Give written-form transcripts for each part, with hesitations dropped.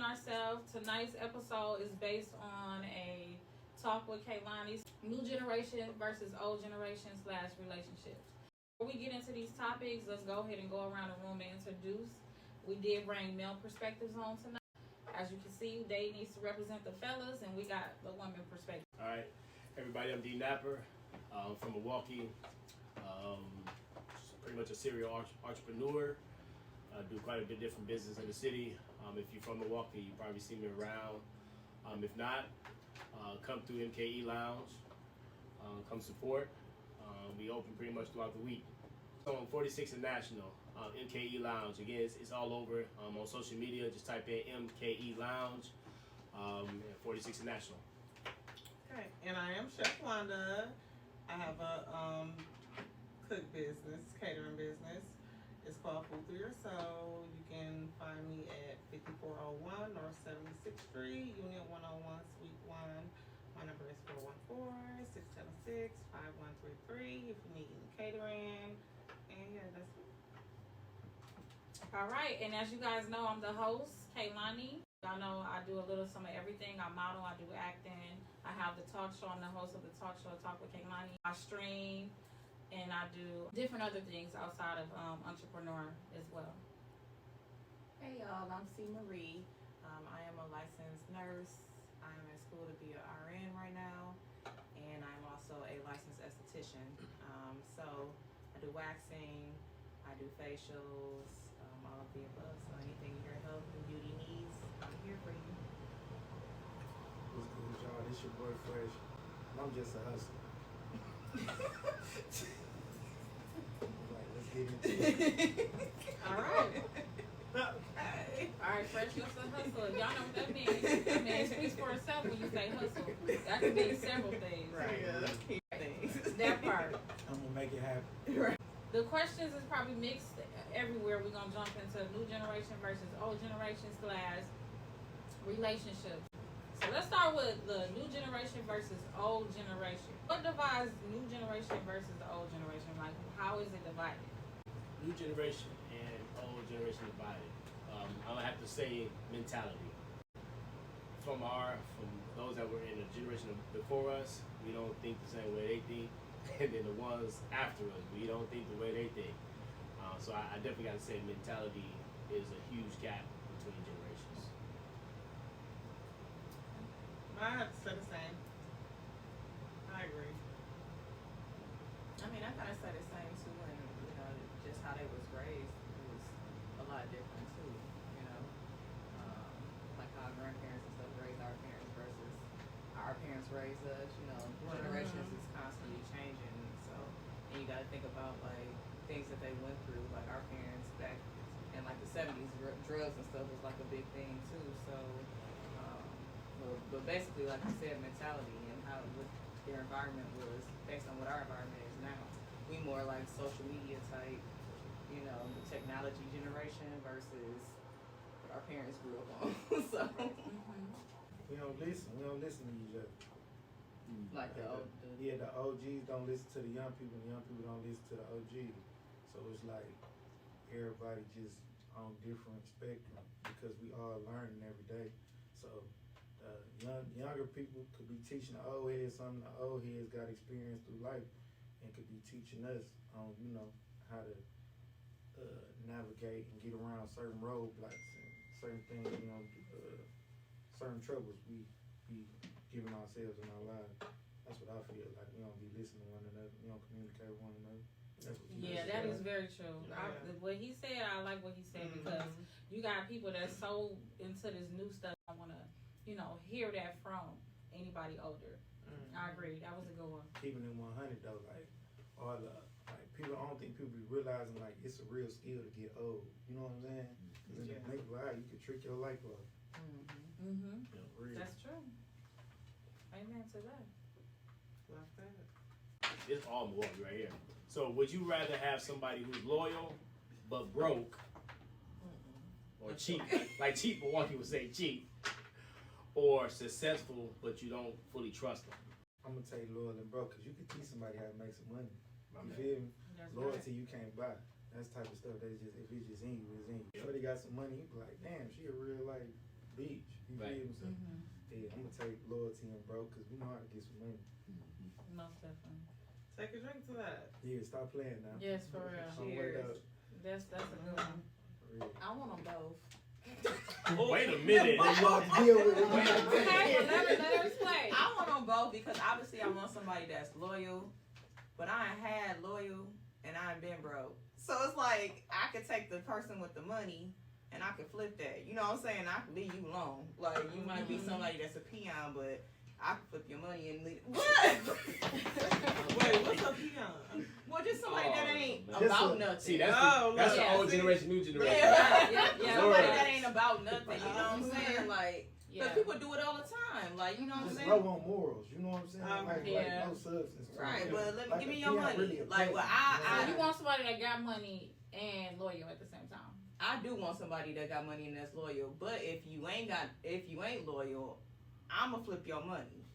ourselves. Tonight's episode is based on a talk with Kayloni's new generation versus old generation / relationships. Before we get into these topics, let's go ahead and go around the room and introduce. We did bring male perspectives on tonight. As you can see, Dave needs to represent the fellas, and we got the woman perspective. All right, everybody, I'm D Napper from Milwaukee. Pretty much a serial entrepreneur. I do quite a bit different business in the city. If you're from Milwaukee, you probably see me around. If not, come through MKE Lounge. Come support. We open pretty much throughout the week. So on 46 and National, MKE Lounge. Again, it's all over on social media. Just type in MKE Lounge, 46 and National. Okay, and I am Chef Wanda. I have a cook business, catering business. It's called Food Through Your Soul. You can find me at 5401 North 76th Street, Unit 101, Suite 1. My number is 414-676-5133 if you need any catering. And yeah, that's it. All right, and as you guys know, I'm the host, Kayloni. Y'all know I do a little some of everything. I model, I do acting. I have the talk show. I'm the host of the talk show, Talk with Kayloni. I stream, and I do different other things outside of entrepreneur as well. Hey y'all, I'm C. Marie. I am a licensed nurse. I am in school to be an RN right now, and I'm also a licensed esthetician. So I do waxing, I do facials, all of the above. So anything your health and beauty needs, I'm here for you. What's good, y'all? This your boy Fresh, and I'm just a hustler. Like, let's get into it. All right. All right, Fresh, what's a hustle? Y'all know what that means. I mean, it speaks for itself when you say hustle. That could mean several things. Right. That part. I'm gonna make it happen. Right. The questions is probably mixed everywhere. We're going to jump into new generation versus old generation / relationships. So let's start with the new generation versus old generation. What divides new generation versus the old generation? Like, how is it divided? New generation and old generation divided. I would have to say mentality. From those that were in the generation before us, we don't think the same way they think, and then the ones after us, we don't think the way they think. So I definitely got to say mentality is a huge gap between generations. I have to say the same. I agree. I mean, I kind of say the same too, and just how they was raised was a lot different too. Like how our grandparents and stuff raised our parents versus our parents raised us. Generations is constantly changing, so and you got to think about like things that they went through. Like our parents back in like the 70s, drugs and stuff was like a big thing too. So, but basically, like you said, mentality and what their environment was based on what our environment is now. We more like social media type, the technology generation versus what our parents grew up on. So We don't listen to each other. like the OGs don't listen to the young people don't listen to the OGs. So it's like everybody just on different spectrum because we all learning every day. So younger people could be teaching the old heads something the old heads got experience through life and could be teaching us on, how to navigate and get around certain roadblocks and certain things, certain troubles we be giving ourselves in our lives. That's what I feel like. We don't be listening to one another. We don't communicate with one another. That is very true. Yeah. What he said, I like what he said because you got people that's so into this new stuff. I want to, hear that from anybody older. I agree. That was a good one. Keeping it 100 though, people, I don't think people be realizing like it's a real skill to get old. You know what I'm saying? Because in the blink of an eye, you can trick your life up. That's true. Amen to that. Like that. It's all Milwaukee right here. So would you rather have somebody who's loyal but broke, or cheap, like cheap Milwaukee would say cheap, or successful but you don't fully trust them? I'm gonna tell you loyal and broke because you can teach somebody how to make some money. You Okay. feel me? That's Loyalty you can't buy. That's the type of stuff that's just, if it's just in you, it's in you. Shorty got some money, you be like, damn, she a real life bitch. You Right. feel me? So, Mm-hmm. yeah, I'm gonna take loyalty and bro, cause we know how to get some money. Most definitely. Take a drink to that. Yeah, stop playing now. Yes, for real. I'm word up. That's a good one. For real. I want them both. Wait a minute. What you want to deal with? Okay, let her explain. I want them both because obviously I want somebody that's loyal, but I ain't had loyal and I ain't been broke. So it's like I could take the person with the money and I could flip that. You know what I'm saying? I could leave you alone. Like you might be somebody that's a peon, but I could flip your money and leave. What? Wait, what's a peon? Well, just somebody that ain't Just about nothing. See, that's Oh, that's yeah. the old generation, new generation. Yeah. Somebody Lord. that ain't about nothing. You know what I'm saying? Like, Yeah. because people do it all the time. Like, you know what I'm Just saying? low on morals. You know what I'm saying? Like Yeah. no substance. to it. Right, but let me Like give a me your peon money. really a Like, well, peasant, So you want somebody that got money and loyal at the same time. I do want somebody that got money and that's loyal. But if you ain't loyal, I'ma flip your money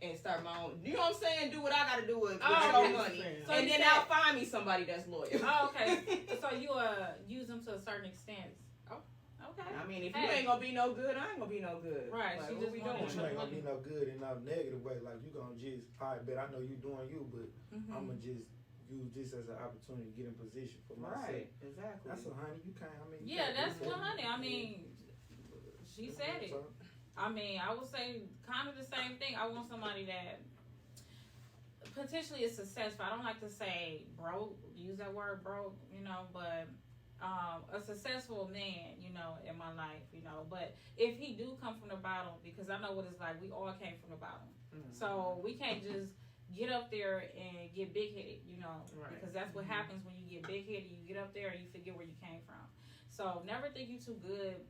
and start my own. You know what I'm saying? Do what I gotta do with Oh, your okay. money, So and you then said- I'll find me somebody that's loyal. Oh, okay. So you use them to a certain extent. Oh, okay. I mean, if Hey. you ain't gonna be no good, I ain't gonna be no good. Right, Like, she what just we wanted doing? But you ain't gonna be no good in no negative way. Like you gonna just, I bet I know you doing you, but Mm-hmm. I'm gonna just use this as an opportunity to get in position for myself. Right, exactly. That's a honey. You can't. I mean. you Yeah, can't that's do what, that. honey. I mean, she said it. So, I mean, I would say kind of the same thing. I want somebody that potentially is successful. I don't like to say broke, use that word broke, but a successful man, in my life, But if he do come from the bottom, because I know what it's like, we all came from the bottom. Mhm. So we can't just get up there and get big headed, Right. because that's what happens when you get big headed. You get up there and you forget where you came from. So never think you too good,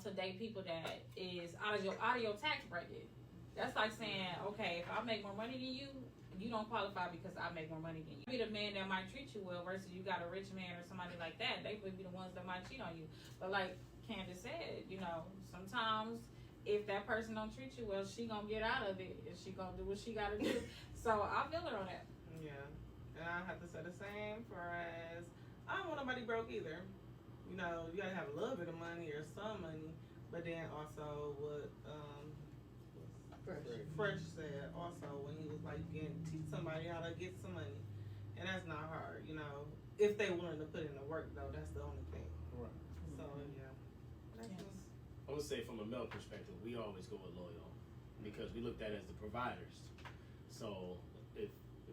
to date people that is out of your tax bracket. That's like saying, okay, if I make more money than you, you don't qualify because I make more money than you. Be the man that might treat you well versus you got a rich man or somebody like that. They would be the ones that might cheat on you. But like Candace said, sometimes if that person don't treat you well, she gonna get out of it and she gonna do what she gotta do. So I feel her on that. Yeah, and I have to say the same for as I don't want nobody broke either. You gotta have a little bit of money or some money, but then also what Fresh said also when he was like, you can teach somebody how to get some money, and that's not hard. If they willing to put in the work though, that's the only thing. right. So yeah, that's Yes. just, I would say from a male perspective, we always go with loyal because we looked at it as the providers. So if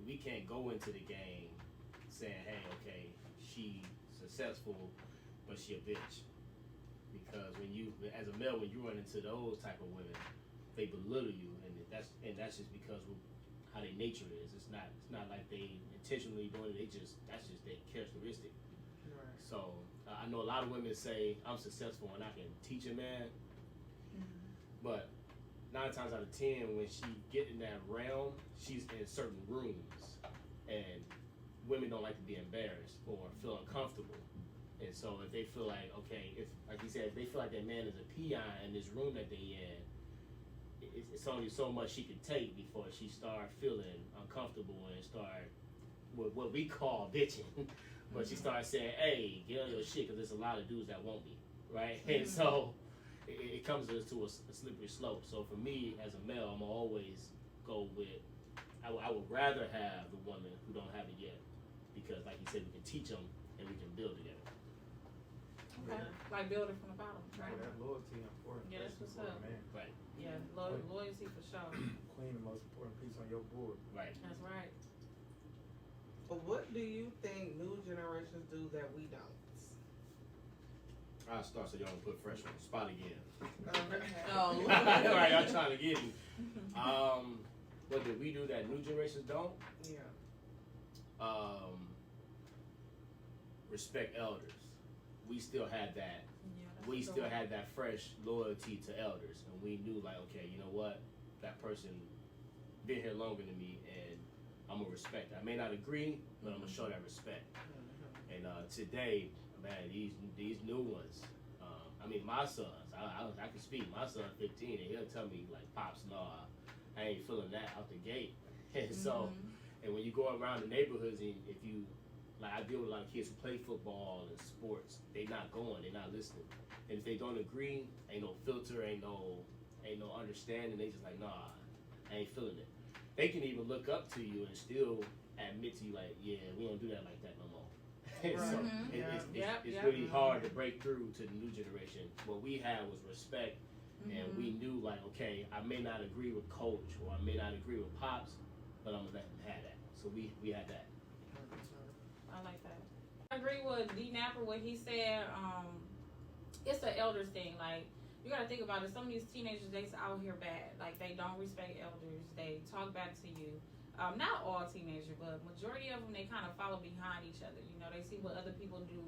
we can't go into the game saying, hey, okay, she's successful, but she a bitch. Because as a male, when you run into those type of women, they belittle you, and that's just because of how their nature is. It's not like they intentionally doing it. That's just their characteristic. right. So I know a lot of women say I'm successful and I can teach a man, but 9 times out of 10, when she get in that realm, she's in certain rooms, and women don't like to be embarrassed or feel uncomfortable. And so if they feel like, okay, if like you said, if they feel like that man is a peon in this room that they in, it's only so much she can take before she start feeling uncomfortable and start what we call bitching. But she starts saying, hey, get on your shit, because there's a lot of dudes that want me, right? And so it comes to a slippery slope. So for me, as a male, I'm always go with, I would rather have the woman who don't have it yet, because like you said, we can teach them and we can build together. Okay. Like building from the bottom, Right. right? That loyalty important. Yeah, that's what's up. Man. Right, Yeah, loyalty for sure. Queen, the most important piece on your board. right. That's right. But what do you think new generations do that we don't? I'll start so y'all don't put fresh on the spot again. Oh. All right, I'm trying to get you. What did we do that new generations don't? Yeah. Respect elders. We still had that. Yeah, that's We a good still one. had that fresh loyalty to elders, and we knew like, okay, you know what, that person been here longer than me, and I'm gonna respect that. I may not agree, but I'm gonna show that respect. And today, man, these new ones. I mean, my sons. I can speak. My son, 15, and he'll tell me like, pops, no, I ain't feeling that out the gate. And so, and when you go around the neighborhoods, and if you like, I deal with a lot of kids who play football and sports. They not going. They're not listening. And if they don't agree, ain't no filter, ain't no understanding. They just like, nah, I ain't feeling it. They can even look up to you and still admit to you like, yeah, we don't do that like that no more. So it's really hard to break through to the new generation. What we had was respect, and we knew like, okay, I may not agree with coach or I may not agree with pops, but I'm gonna let him have that. So we had that. I like that. I agree with D Napper what he said. It's an elders thing. Like, you gotta think about it. Some of these teenagers, they out here bad. Like, they don't respect elders. They talk back to you. Not all teenagers, but majority of them, they kind of follow behind each other. You know, they see what other people do,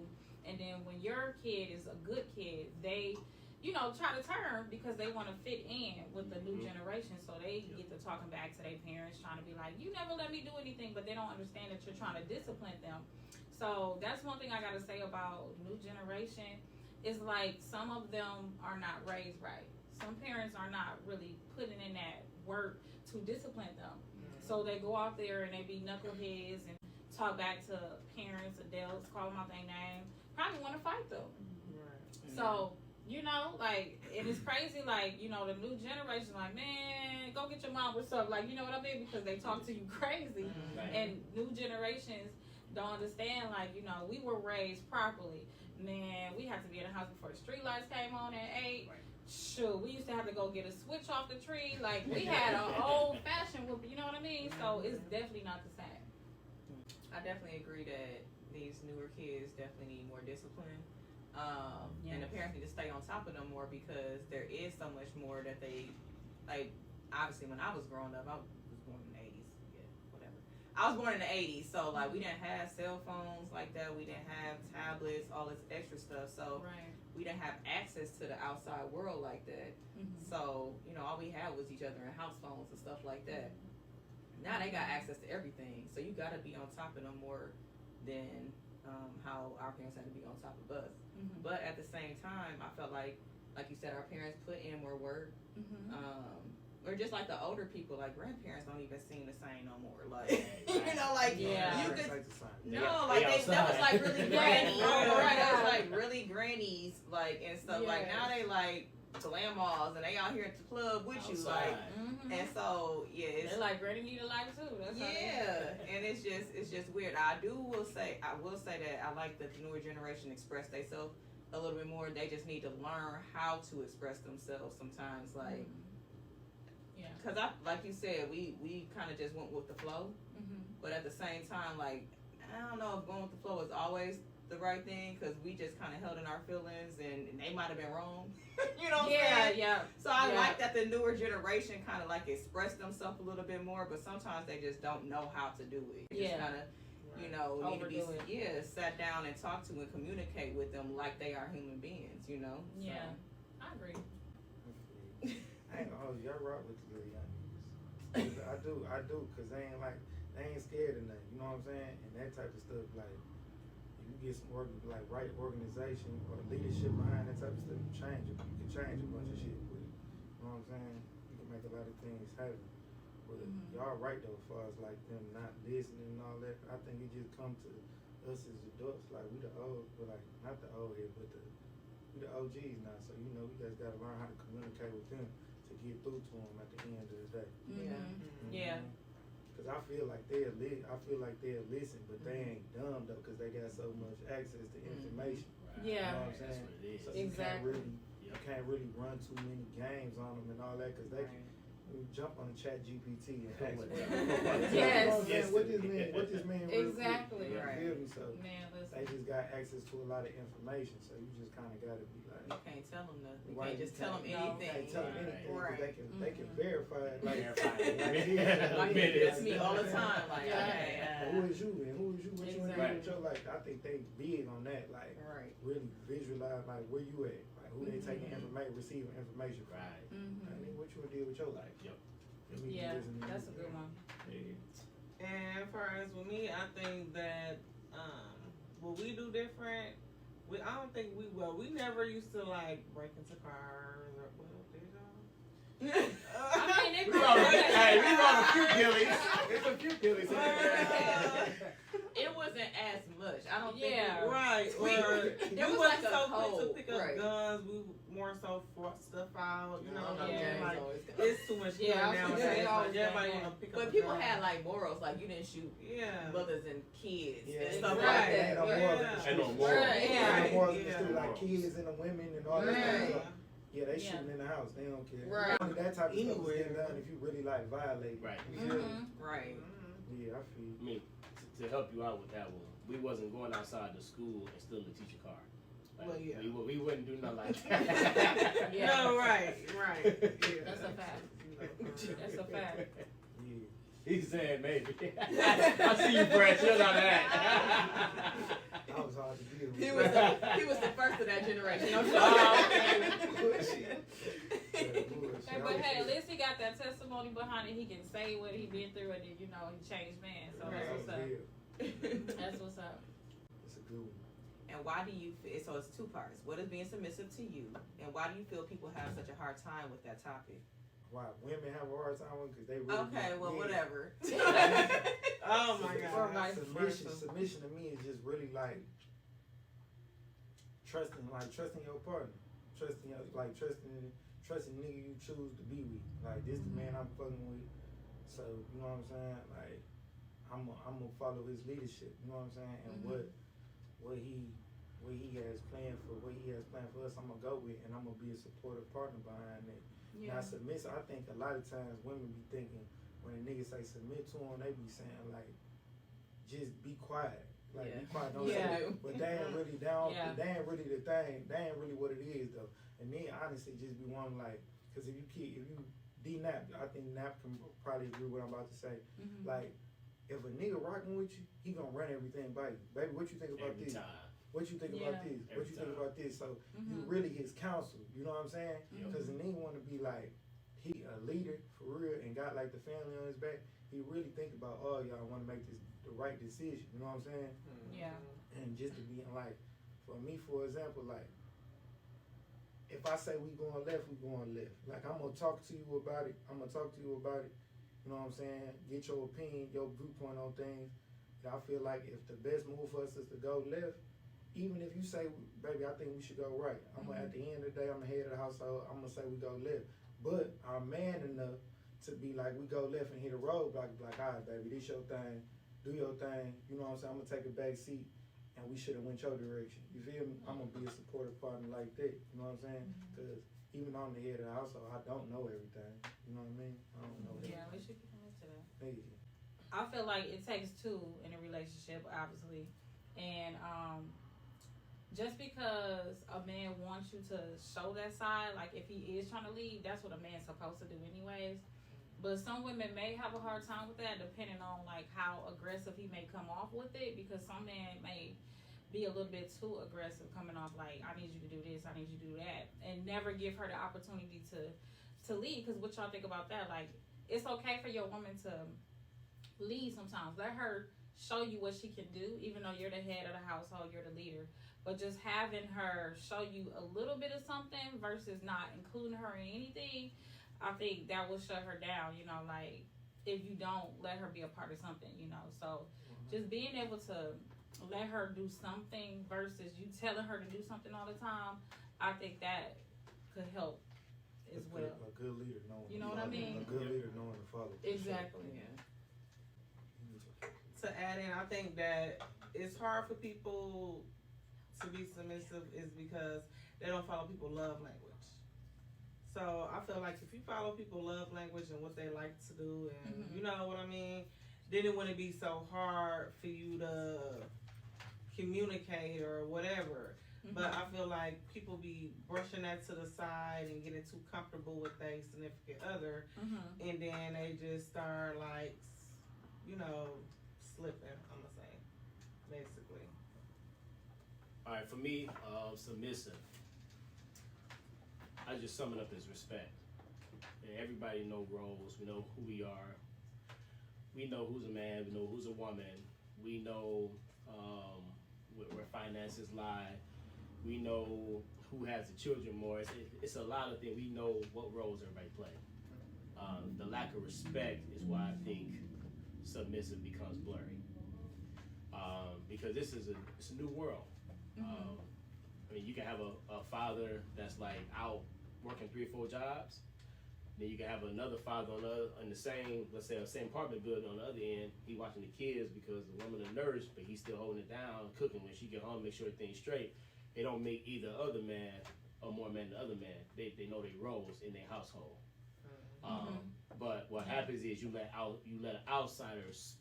and then when your kid is a good kid, they, you know, try to turn because they want to fit in with the new generation. So they get to talking back to their parents, trying to be like, you never let me do anything, but they don't understand that you're trying to discipline them. So that's one thing I gotta say about new generation. Is like some of them are not raised right. Some parents are not really putting in that work to discipline them. So they go out there and they be knuckleheads and talk back to parents, adults, call them out their name, probably want to fight them. Right. So, you know, like, and it's crazy, like, you know, the new generation, like, man, go get your mom or something, like, you know what I mean? Because they talk to you crazy. And new generations don't understand, like, you know, we were raised properly. Man, we had to be in the house before the street lights came on at 8. Shoot, we used to have to go get a switch off the tree. Like, we had an old fashioned whoop, you know what I mean? So it's definitely not the same. I definitely agree that these newer kids definitely need more discipline. And the parents need to stay on top of them more because there is so much more that they, like, obviously when I was growing up, I was born in the 80s. I was born in the 80s, so like we didn't have cell phones like that. We didn't have tablets, all this extra stuff. So we didn't have access to the outside world like that. So, you know, all we had was each other and house phones and stuff like that. Now they got access to everything. So you got to be on top of them more than how our parents had to be on top of us. But at the same time, I felt like you said, our parents put in more work. Or just like the older people, like grandparents don't even seem the same no more. Like, you know, like you could that was like really granny. Right, that was like really grannies, like and stuff. Like now they like grandmas and they out here at the club with you, like, and so it's they're like granny need a life too. That's and it's just weird. I will say that I like that the newer generation express themselves a little bit more. They just need to learn how to express themselves sometimes, like. Because like you said, we kind of just went with the flow, but at the same time, like, I don't know if going with the flow is always the right thing because we just kind of held in our feelings and they might have been wrong, you know what I'm saying? So I like that the newer generation kind of like express themselves a little bit more, but sometimes they just don't know how to do it. Just kind of, you know, need to be sat down and talk to and communicate with them like they are human beings, you know? Yeah, so. I agree. I ain't gonna hold you. I rock with the little young niggas. I do, cause they ain't scared of nothing. You know what I'm saying? And that type of stuff, like, if you get some like right organization or leadership behind that type of stuff, you can change a bunch of shit with it. You know what I'm saying? You can make a lot of things happen. But y'all right though, as far as like them not listening and all that. I think it just come to us as adults, like we the old, but like not the old head, but we the OGs now. So you know, we guys gotta learn how to communicate with them. To get through to them at the end of the day. Because I feel like they'll listen, but they ain't dumb though, because they got so much access to information. You know what I'm saying? So you can't really run too many games on them and all that, because they can jump on the chat GPT and ask what this mean exactly. You feel me? So man, they just got access to a lot of information, so you just kind of got to be like, you can't tell them nothing. You can't just tell them anything. You can't tell them anything because they can verify it. Like that's me all the time. Like, who is you and who is you? What you want to do with your life? I think they big on that. Like, really visualize like where you at, like who they taking information, receiving information from. I mean, what you want to do with your life? That's a good one. And as far as with me, I think that what we do different. I don't think we never used to like break into cars or did y'all? I mean, we on a few killies. It's a few killies. It was wasn't as much. I don't think. Yeah. Right. We- Or there we was wasn't like a so quick to code, pick up right. guns. We more so fought stuff out. You know what I Yeah. mean? Like, always it's too much Yeah, I gun was gonna nowadays. say, Like, always everybody done want to pick up But a people gun. had like morals, like you didn't shoot Yeah. mothers and kids Yeah, and stuff right. like Ain't that. no Yeah. more than Ain't no the more. Right, streets. yeah. Ain't no more than Yeah. the streets, like kids and the women and all that Right. stuff. Yeah, they Yeah. shooting in the house. They don't care. Right. Only that type of stuff is Anywhere. getting done if you really like violate. Right. You feel me? Mhm. Right. Mhm. Yeah, I feel. I mean, to help you out with that one, we wasn't going outside the school and stealing the teacher car. Like, Well, yeah. we wouldn't do nothing like that. Yeah. No, right. Yeah. That's a fact. That's a fact. Yeah. He's saying maybe. I see you, Brad. You're not that. I was hard to deal with. He was the first of that generation. I'm sure. Bullshit. Yeah, bullshit. Hey, but hey, at least he got that testimony behind it. He can say what he been through, and then he changed man. So that's what's up. That's what's up. It's a good one. And why do you feel, so it's two parts. What is being submissive to you? And why do you feel people have such a hard time with that topic? Why women have a hard time with? Because they really Okay, well, yeah. whatever. Oh my Or God. vice Submission, versa. submission to me is just really like trusting your partner, trusting nigga you choose to be with. Like this the man I'm fucking with, so you know what I'm saying. Like I'm gonna follow his leadership. You know what I'm saying, and what he has planned for us. I'm gonna go with, and I'm gonna be a supportive partner behind it. Now submissive, I think a lot of times women be thinking when a nigga say submit to him, they be saying like, just be quiet. Like be quiet, don't say Yeah. that. But they ain't really down. Yeah. They ain't really the thing. They ain't really what it is though. And then honestly, just be one like, cause if you de-nap, I think Nap can probably agree with what I'm about to say. Mhm. Like, if a nigga rocking with you, he gonna run everything by you. Baby, what you think about Every this? time. What you think Yeah. about this? What Every you think time. about this? So you Mhm. really his counsel. You know what I'm saying? Mhm. Because the nigga want to be like he a leader for real and got like the family on his back. He really think about y'all want to make the right decision. You know what I'm saying? Yeah. And just to be like, for me, for example, like if I say we going left, we going left. Like I'm gonna talk to you about it. You know what I'm saying? Get your opinion, your viewpoint on things. And I feel like if the best move for us is to go left, even if you say, baby, I think we should go right. At the end of the day, I'm the head of the household. I'm gonna say we go left. But I'm man enough to be like, we go left and hit a roadblock. Like, all right, baby, this your thing. Do your thing. You know what I'm saying? I'm gonna take a back seat, and we should have went your direction. You feel me? I'm gonna be a supportive partner like that. You know what I'm saying? Because even though I'm the head of the household, I don't know everything. You know what I mean? I don't know Yeah, everything. we should commit to that. Maybe. I feel like it takes two in a relationship, obviously, and just because a man wants you to show that side, like if he is trying to lead, that's what a man's supposed to do anyways. But some women may have a hard time with that, depending on like how aggressive he may come off with it, because some men may be a little bit too aggressive, coming off like, I need you to do this, I need you to do that, and never give her the opportunity to lead. Because what y'all think about that? Like, it's okay for your woman to lead sometimes. Let her show you what she can do, even though you're the head of the household, you're the leader. But just having her show you a little bit of something versus not including her in anything, I think that will shut her down, like if you don't let her be a part of something, So just being able to let her do something versus you telling her to do something all the time, I think that could help as well. A good leader knowing. You know what I mean? A good leader knowing the father. Exactly. Yeah. To add in, I think that it's hard for people to be submissive is because they don't follow people's love language. So I feel like if you follow people's love language and what they like to do, and you know what I mean, then it wouldn't be so hard for you to communicate or whatever. But I feel like people be brushing that to the side and getting too comfortable with their significant other, and then they just start like, slipping, I'm gonna say, basically. All right, for me, submissive. I just sum it up as respect. And everybody know roles. We know who we are. We know who's a man. We know who's a woman. We know where finances lie. We know who has the children more. It's a lot of things. We know what roles everybody play. The lack of respect is why I think submissive becomes blurry. because it's a new world. I mean, you can have a father that's like out working 3 or 4 jobs. Then you can have another father on the same, let's say, same apartment building on the other end. He watching the kids because the woman a nurse, but he's still holding it down, cooking when she get home, make sure everything's straight. They don't make either other man or more man than the other man. They know their roles in their household. But what happens is you let outsiders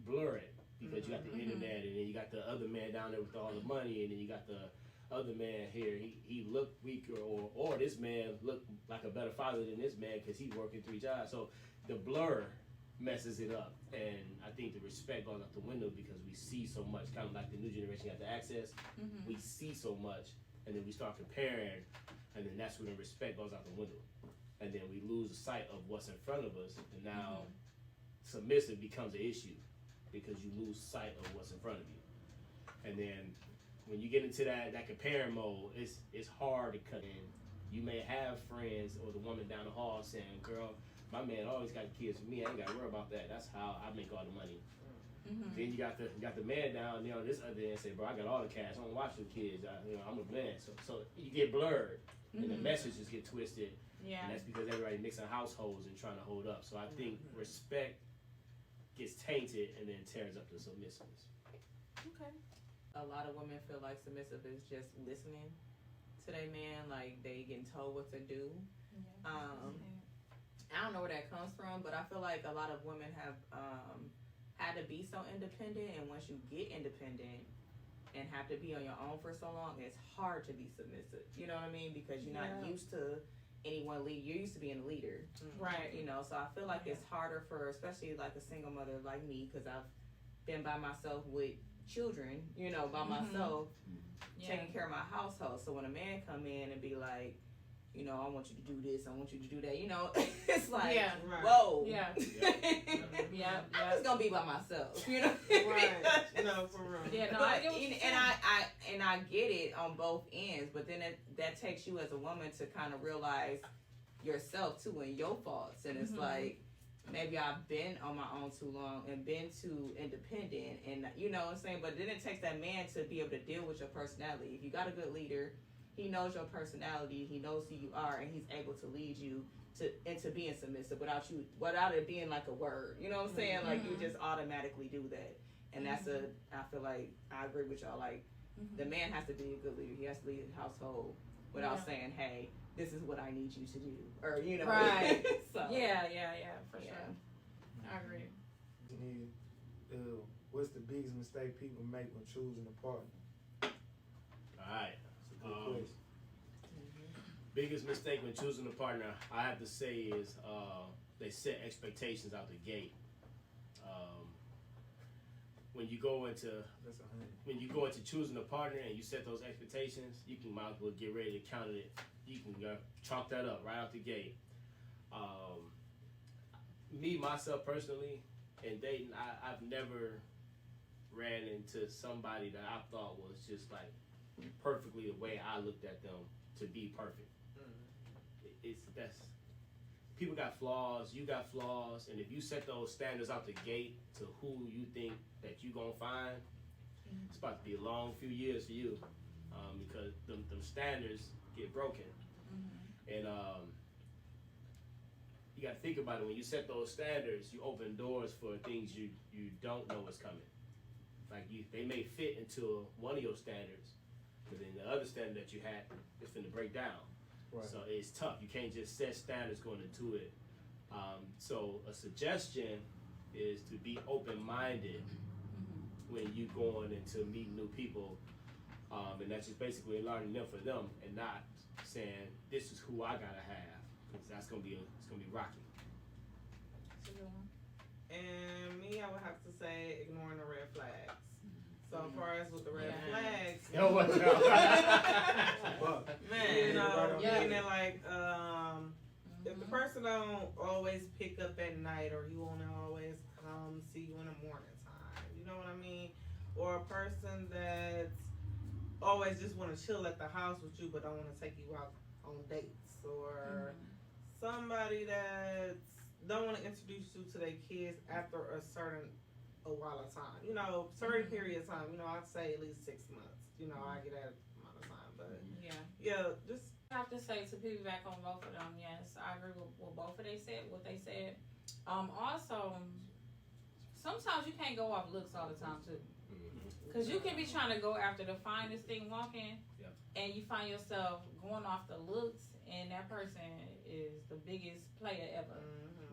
blur it because you got the internet, and then you got the other man down there with all the money, and then you got the other man here. He looked weaker, or this man looked like a better father than this man because he's working 3 jobs. So the blur messes it up, and I think the respect goes out the window because we see so much. Kind of like the new generation got the access. We see so much, and then we start comparing, and then that's when the respect goes out the window. And then we lose sight of what's in front of us, and now submissive becomes an issue because you lose sight of what's in front of you. And then when you get into that comparing mode, it's hard to cut in. You may have friends or the woman down the hall saying, "Girl, my man always got kids for me. I ain't got to worry about that. That's how I make all the money." Then you got the man down there on this other end say, "Bro, I got all the cash. I don't watch the kids. I'm a man." So you get blurred, and the messages get twisted. Yeah. And that's because everybody mixing households and trying to hold up. So I think respect gets tainted and then tears up the submissiveness. Okay. A lot of women feel like submissive is just listening to their man, like they getting told what to do. I don't know where that comes from, but I feel like a lot of women have had to be so independent, and once you get independent and have to be on your own for so long, it's hard to be submissive. You know what I mean? Because you're not used to anyone lead. You're used to being a leader, right? You know, so I feel like it's harder for, especially like a single mother like me, because I've been by myself with children, you know, by myself, taking care of my household. So when a man come in and be like, you know, I want you to do this, I want you to do that, you know, it's like, whoa, I'm just gonna be by myself, you know, No, for real. Yeah, no, but, I get what you're saying. I get it on both ends, but then that takes you as a woman to kind of realize yourself too and your faults, and it's like, maybe I've been on my own too long and been too independent, and you know what I'm saying, but then it takes that man to be able to deal with your personality. If you got a good leader, he knows your personality, he knows who you are, and he's able to lead you into being submissive without it being like a word. You know what I'm saying? Like you just automatically do that. And I feel like I agree with y'all, like the man has to be a good leader. He has to lead the household without saying, "Hey, this is what I need you to do," or you know, right? So, yeah, for sure. I agree. What's the biggest mistake people make when choosing a partner? All right. That's a good question. Biggest mistake when choosing a partner, I have to say, is they set expectations out the gate. When you go into choosing a partner and you set those expectations, you can might as well get ready to count it. You can chalk that up right out the gate. Me myself personally, in dating, I've never ran into somebody that I thought was just like perfectly the way I looked at them to be perfect. That's people got flaws, you got flaws, and if you set those standards out the gate to who you think that you gonna find, it's about to be a long few years for you, because them standards get broken, and you gotta think about it. When you set those standards, you open doors for things you don't know is coming. Like they may fit into one of your standards, but then the other standard that you had is finna break down. Right. So it's tough. You can't just set standards going into it. So a suggestion is to be open-minded when you going into meeting new people, and that's just basically learning them for them, and not saying this is who I gotta have, because it's gonna be rocky. And me, I would have to say ignoring the red flags. So as far as with the red flags, man, you know, meaning like, if the person don't always pick up at night, or he won't always come see you in the morning time, you know what I mean? Or a person that's always just want to chill at the house with you, but don't want to take you out on dates, or somebody that don't want to introduce you to their kids after a certain a while of time. You know, certain period of time. You know, I'd say at least 6 months. You know, I get that amount of time, but yeah, just. I have to say to piggyback on both of them, yes, I agree with both of what they said. Also, sometimes you can't go off looks all the time too, because you can be trying to go after the finest thing walking, and you find yourself going off the looks, and that person is the biggest player ever.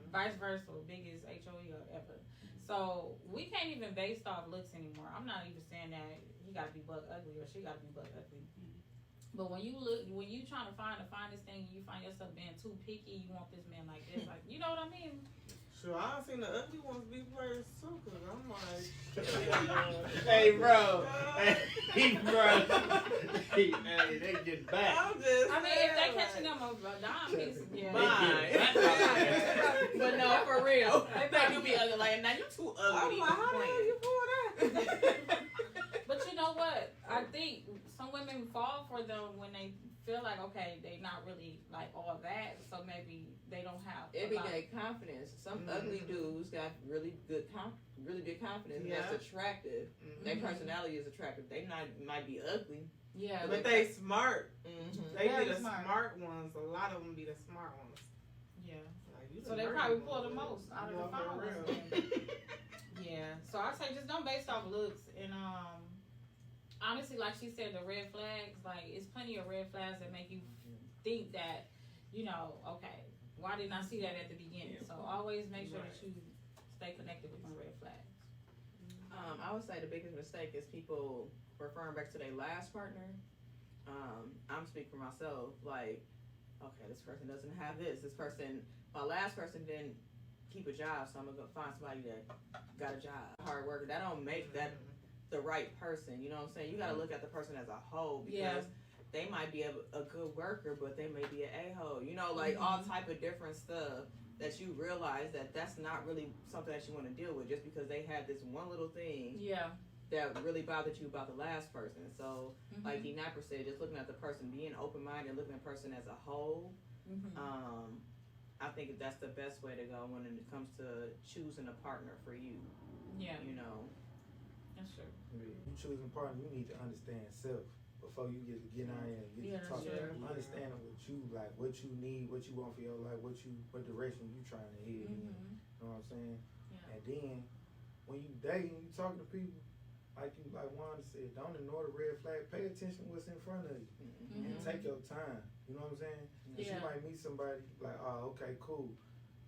Vice versa, biggest HOE ever. So we can't even base off looks anymore. I'm not even saying that he got to be buck ugly or she got to be buck ugly. But when you trying to find the finest thing, you find yourself being too picky. You want this man like this, like, you know what I mean? Sure, I've seen the ugly ones be players too, cause I'm like, hey, bro. Hey, they get back. I'm just I mean, if they catching them a dime piece, But no, for real. They thought you be ugly. Like, now you too ugly. I'm like, how the hell you pull that? But you know what? I think some women fall for them when they feel like, okay, they not really like all that, so maybe they don't have. It be like confidence. Some ugly dudes got really big confidence. Yeah. That's attractive. Their personality is attractive. They might be ugly. Yeah, but they smart. They Very be the smart. smart ones. A lot of them be the smart ones. Yeah. Like, you So the they nerdy probably ones, pull the but- most out of Yeah, the for followers. real. Yeah. So I say just don't base off looks, and honestly, like she said, the red flags, like it's plenty of red flags that make you think that, you know, okay, why didn't I see that at the beginning? So always make sure that you stay connected with my red flags. I would say the biggest mistake is people referring back to their last partner. I'm speaking for myself. Like, okay, this person doesn't have this. My last person didn't keep a job, so I'm gonna go find somebody that got a job. Hard worker. That don't make that the right person. You know what I'm saying? You gotta look at the person as a whole, because they might be a good worker, but they may be an a-hole. You know, like all type of different stuff that you realize that that's not really something that you want to deal with, just because they had this one little thing that really bothered you about the last person. So, like D-Napper said, just looking at the person, being open-minded, looking at the person as a whole, I think that's the best way to go when it comes to choosing a partner for you. Yeah. You know. That's true. You choosing a partner, you need to understand self before you get out here and get to talk. Understanding what you like, what you need, what you want for your life, what direction you trying to head in. You know what I'm saying? Yeah. And then when you dating, you talking to people, like Wanda said, don't ignore the red flag. Pay attention to what's in front of you and take your time. You know what I'm saying? Cause you might meet somebody like, oh, okay, cool,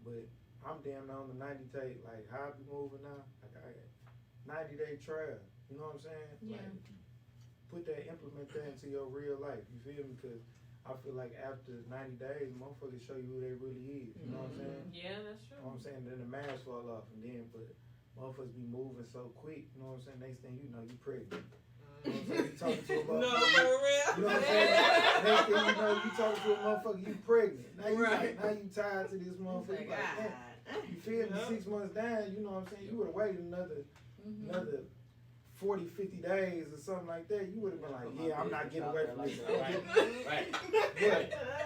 but I'm damn on the 90-day. Like, how I be moving now? Like, I got 90-day trial. You know what I'm saying? Yeah. Like, implement that into your real life. You feel me? Because I feel like after 90 days, motherfuckers show you who they really is. You know what I'm saying? Yeah, that's true. You know what I'm saying? Then the mask fall off, and then, but motherfuckers be moving so quick. You know what I'm saying? Next thing you know, you pregnant. You know what I'm saying? You talking to a motherfucker. No, for real. You know what I'm saying? Next thing you know, you talking to a motherfucker, you pregnant. Now you like, now you tied to this motherfucker. Like, man, you feel me? 6 months down, you know what I'm saying? You would have waited another 40, 50 days or something like that. You would have been like, yeah, I'm not getting away from this. Right.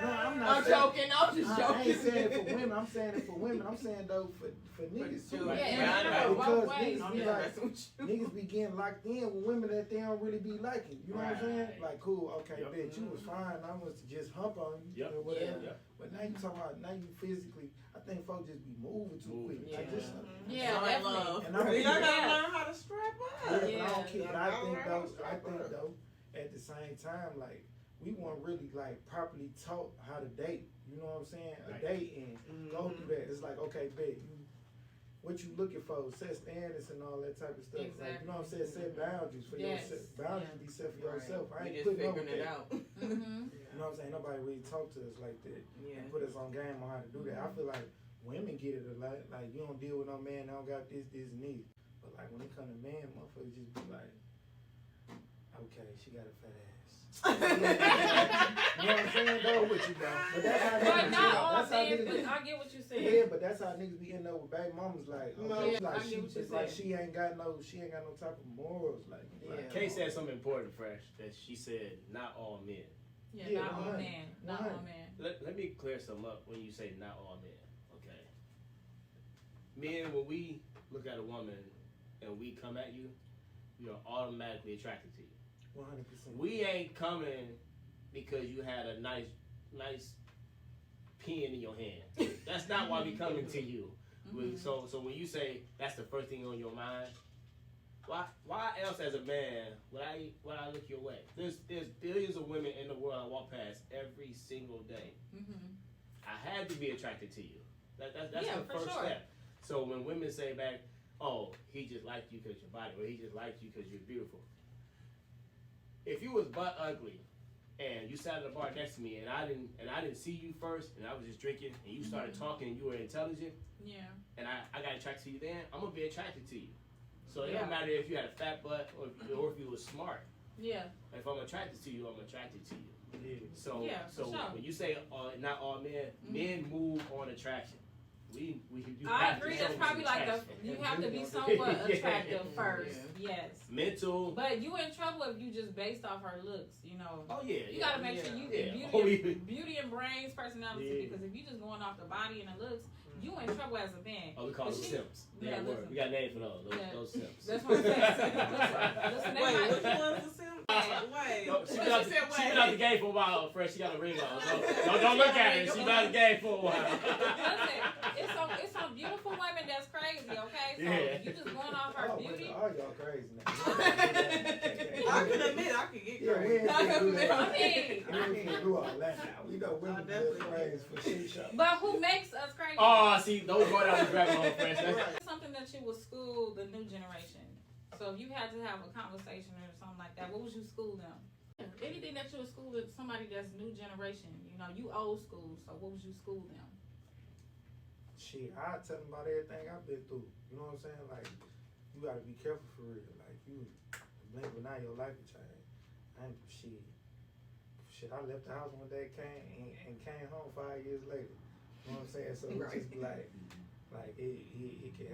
No, I'm not I'm joking. I'm just joking. I ain't saying it for women. I'm saying it for women. I'm saying though for niggas too. Yeah, because ways. niggas be like, niggas be getting locked in with women that they don't really be liking. You know what I'm saying? Like, cool, okay, bitch, you was fine. I was just hump on you or whatever. But now you talking about, now you physically, I think folks just be moving too quick. Like, just, definitely. And I'm You gotta learn how to strap up. but I don't care. But I think though, at the same time, like, we weren't really like properly taught how to date. You know what I'm saying? A date and go through that. It's like, okay, babe, what you looking for? Set standards and all that type of stuff. Exactly. Like, you know what I'm saying? Set boundaries for yourself. Boundaries be set for yourself. I ain't just putting up with figuring it that. out. You know what I'm saying? Nobody really talk to us like that and put us on game on how to do that. I feel like women get it a lot. Like, you don't deal with no man that don't got this, and this. But like when it come to men, motherfuckers just be like, okay, she got a fat ass. You know what I'm saying? Though, with you, bro. But that's how But niggas not be. all That's how men, niggas but be. I get what you're saying. Yeah, but that's how niggas be ending up with baby mamas. Like, okay, Yeah, I like get she, what you're it's like saying. she ain't got no type of morals. Like, Kay said something important, Fresh, that she said not all men. Yeah, not all men. Not all men. Let me clear some up when you say not all men, okay? Men, when we look at a woman, and we come at you, we are automatically attracted to you. 100%. We ain't coming because you had a nice pen in your hand. That's not why we coming to you. So when you say that's the first thing on your mind, why else as a man would I look your way? There's billions of women in the world I walk past every single day. I had to be attracted to you. That's the first step. So when women say back, oh, he just liked you because your body, or he just liked you because you're beautiful. If you was butt ugly and you sat at the bar next to me and I didn't see you first and I was just drinking and you started talking and you were intelligent, and I got attracted to you then, I'm gonna be attracted to you. So it don't matter if you had a fat butt or if you was smart. If I'm attracted to you, I'm attracted to you. So when you say not all men move on attraction. I agree. That's probably like you have to be somewhat attractive first. Yes. Mental. But you in trouble if you just based off her looks, you know. Oh yeah. You gotta make sure you beauty and brains, personality. Because if you just going off the body and the looks, you in trouble as a man. Oh, we call them simps. We got a name for those simps. That's what I'm saying. Listen, wait, which one's the simp? Wait. She been out the game for a while, fresh. She got a ring on. Don't look at her. She been out the game for a while. Listen, it's some beautiful women that's crazy, okay? So if you just going off her beauty. All y'all crazy now. I can admit I can get crazy. We ain't do all that now. We know women definitely crazy for shit show. But who makes us crazy? Oh, see, those go down the rabbit hole, fresh. Something that you would school the new generation. So if you had to have a conversation or something like that, what would you school them? Anything that you would school to somebody that's new generation. You know, you old school, so what would you school them? Shit, I tell them about everything I've been through. You know what I'm saying? Like, you gotta be careful for real. Like, you blink but now your life will change. Shit, I left the house one day, came home 5 years later. You know what I'm saying? So it's just like it can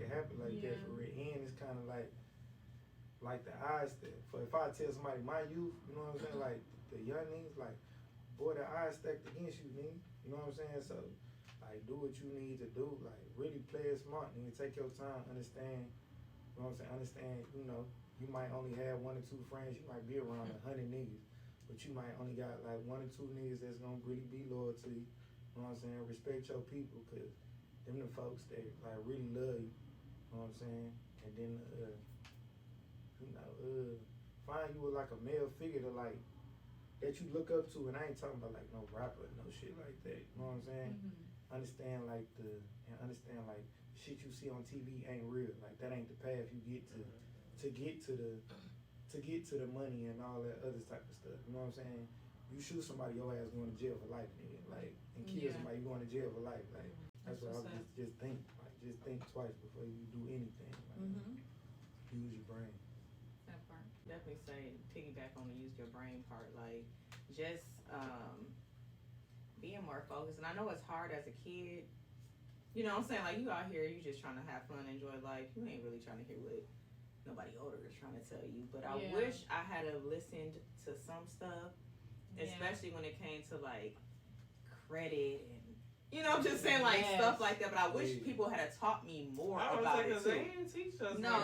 happen like that for real. And it's kind of like the eye step. For if I tell somebody my youth, you know what I'm saying? Like the younglings, like, boy, the eye stacked against you, nigga. You know what I'm saying? So, like, do what you need to do. Like, really play it smart, nigga. Take your time, understand. You know what I'm saying? Understand, you know, you might only have 1 or 2 friends. You might be around 100 niggas. But you might only got, like, 1 or 2 niggas that's gonna really be loyal to you. You know what I'm saying? Respect your people, because them the folks that, like, really love you. You know what I'm saying? And then, find you with, like, a male figure to, like, that you look up to. And I ain't talking about, like, no rapper, no shit like that. You know what I'm saying? Understand like shit you see on TV ain't real. Like, that ain't the path you get to get to the money and all that other type of stuff. You know what I'm saying? You shoot somebody, your ass going to jail for life, nigga. Like, and kill somebody, you going to jail for life. Like, that's what I would just think. Like, just think twice before you do anything. Like, use your brain. That part. Definitely say piggyback on the use your brain part. Like, just being more focused. And I know it's hard as a kid. You know what I'm saying? Like, you out here, you just trying to have fun, enjoy life. You ain't really trying to hear what nobody older is trying to tell you. But I wish I had listened to some stuff, especially when it came to, like, credit and, you know, I'm just saying, like, stuff like that. But I wish people had taught me more about it, too. They didn't teach us. No,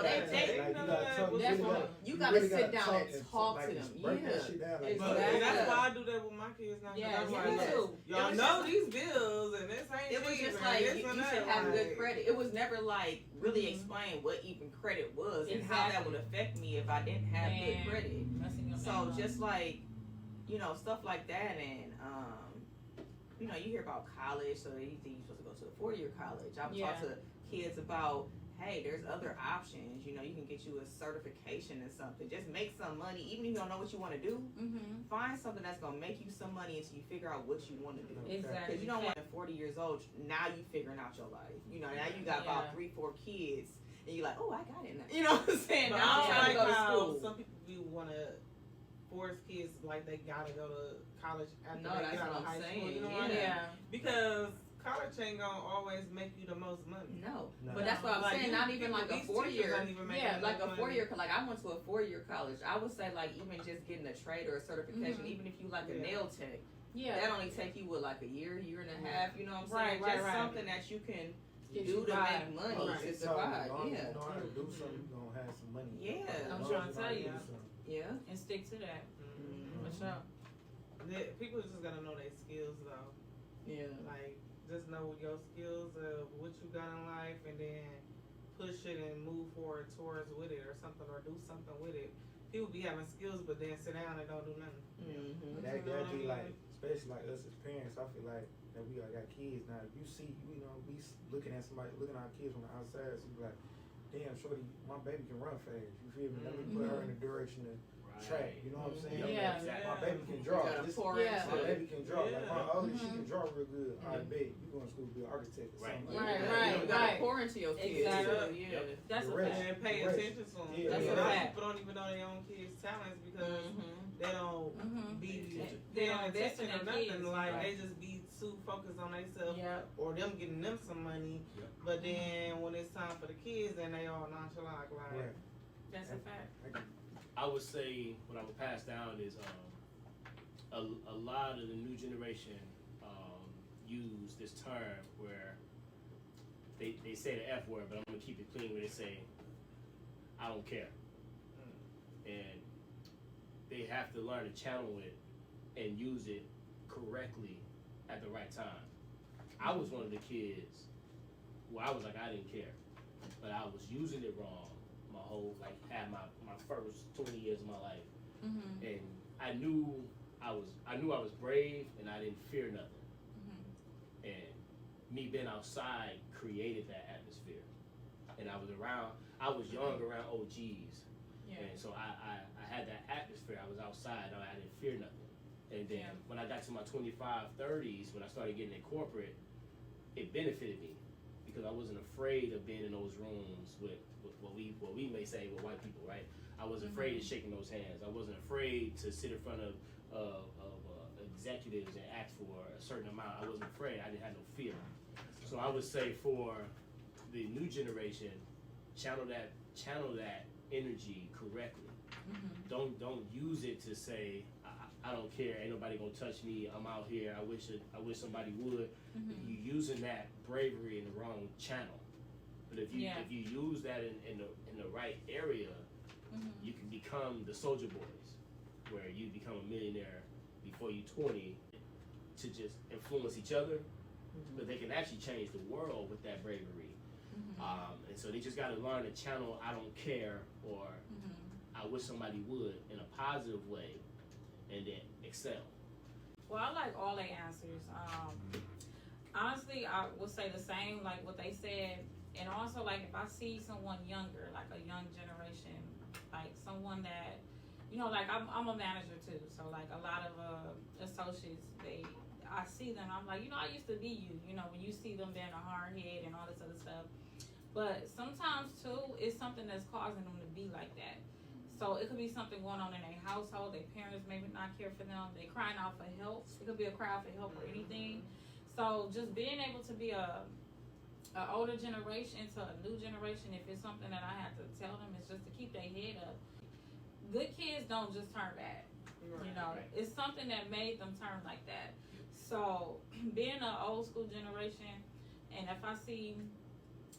you gotta sit down and talk to them. Exactly. That's why I do that with my kids now. Y'all know these bills, and this ain't. It was just like you should have good credit. It was never like really explain what even credit was and how that would affect me if I didn't have good credit. So just like, you know, stuff like that. And you know, you hear about college, so you think you're supposed to go to a 4-year college. I would talk to kids about, hey, there's other options. You know, you can get you a certification or something. Just make some money, even if you don't know what you want to do. Find something that's gonna make you some money until you figure out what you want to do. Exactly. Because you don't want at 40 years old. Now you figuring out your life. You know, now you got about 3-4 kids, and you're like, oh, I got it now. You know what I'm saying? But now I'm trying to go to school. Some people want to force kids like they gotta go to college after they get out of high school. You know what I mean? Because college ain't gonna always make you the most money. No. But that's what I'm saying. Not even like a 4-year. Like a 4-year. Like I went to a 4-year college. I would say like even just getting a trade or a certification, even if you like a nail tech, that only take you with like a year and a half. You know what I'm saying? Just something that you can You do to make money Right. to As survive. long as Yeah. you know how to do something, you gonna have some money. Yeah. As I'm long trying as to know how tell you. do something. Yeah. And stick to that. Mhm. For sure. People just gotta know their skills though. Yeah. Like, just know your skills of what you got in life, and then push it and move forward towards with it or something, or do something with it. People be having skills, but then sit down and don't do nothing. Mm-hmm. But that be like, especially like us as parents, I feel like that we all got kids now. You see, you know, we looking at somebody, looking at our kids from the outside, so you be like, damn, shorty, my baby can run fast. You feel me? Let me put her in the direction of track. You know what I'm saying? Yeah. My baby can draw. You gotta This- pour Yeah. My into it. baby can draw. Like my oldest, she Mhm. can draw real good. I bet you going to school to be an architect or something. Right. Like Right, that. right, You gotta right. pour into your kids. Exactly. Yeah. That's The a rest. fact. And pay The rest. attention to them. Yeah. That's a a lot of fact. people don't even know their own kids' talents because Mm-hmm. they don't Mhm. be They don't paying invest in attention or their nothing. kids. Like Right. they just be too focused on themselves Yeah. or them getting them some money. Yep. But then when it's time for the kids, then they all nonchalant. Like, Right. That's a fact. I would say what I would pass down is a lot of the new generation use this term where they say the F word, but I'm gonna keep it clean where they say I don't care, and they have to learn to channel it and use it correctly at the right time. I was one of the kids where I was like I didn't care, but I was using it wrong my whole had my first 20 years of my life, Mhm. and I knew I was brave and I didn't fear nothing, Mhm. and me being outside created that atmosphere, and I was young around OGs, Yeah. and so I had that atmosphere. I was outside, I didn't fear nothing, and then Yeah. when I got to my 25, 30s, when I started getting in corporate, it benefited me because I wasn't afraid of being in those rooms with what we may say with white people, right? I wasn't afraid of shaking those hands. I wasn't afraid to sit in front of executives and ask for a certain amount. I wasn't afraid. I didn't have no fear. So I would say for the new generation, channel that energy correctly. Mhm. Don't use it to say I don't care. Ain't nobody gonna touch me. I'm out here. I wish somebody would. Mhm. You using that bravery in the wrong channel. But if you use that in the right area, Mhm. you can become the soldier boys, where you become a millionaire before you 20, to just influence each other. But they can actually change the world with that bravery. Mhm. And so they just got to learn to channel I don't care or Mhm. I wish somebody would in a positive way, and then excel. Well, I like all their answers. Honestly, I would say the same, like what they said. And also, like, if I see someone younger, like a young generation, like someone that, like I'm a manager too. So, like, a lot of associates, I see them, I'm like, I used to be you, when you see them being a hard head and all this other stuff. But sometimes, too, it's something that's causing them to be like that. So it could be something going on in their household. Their parents maybe not care for them. They crying out for help. It could be a cry for help or anything. So just being able to be a older generation to a new generation, if it's something that I have to tell them, is just to keep their head up. Good kids don't just turn bad. It's something that made them turn like that. So being an old school generation, and if I see,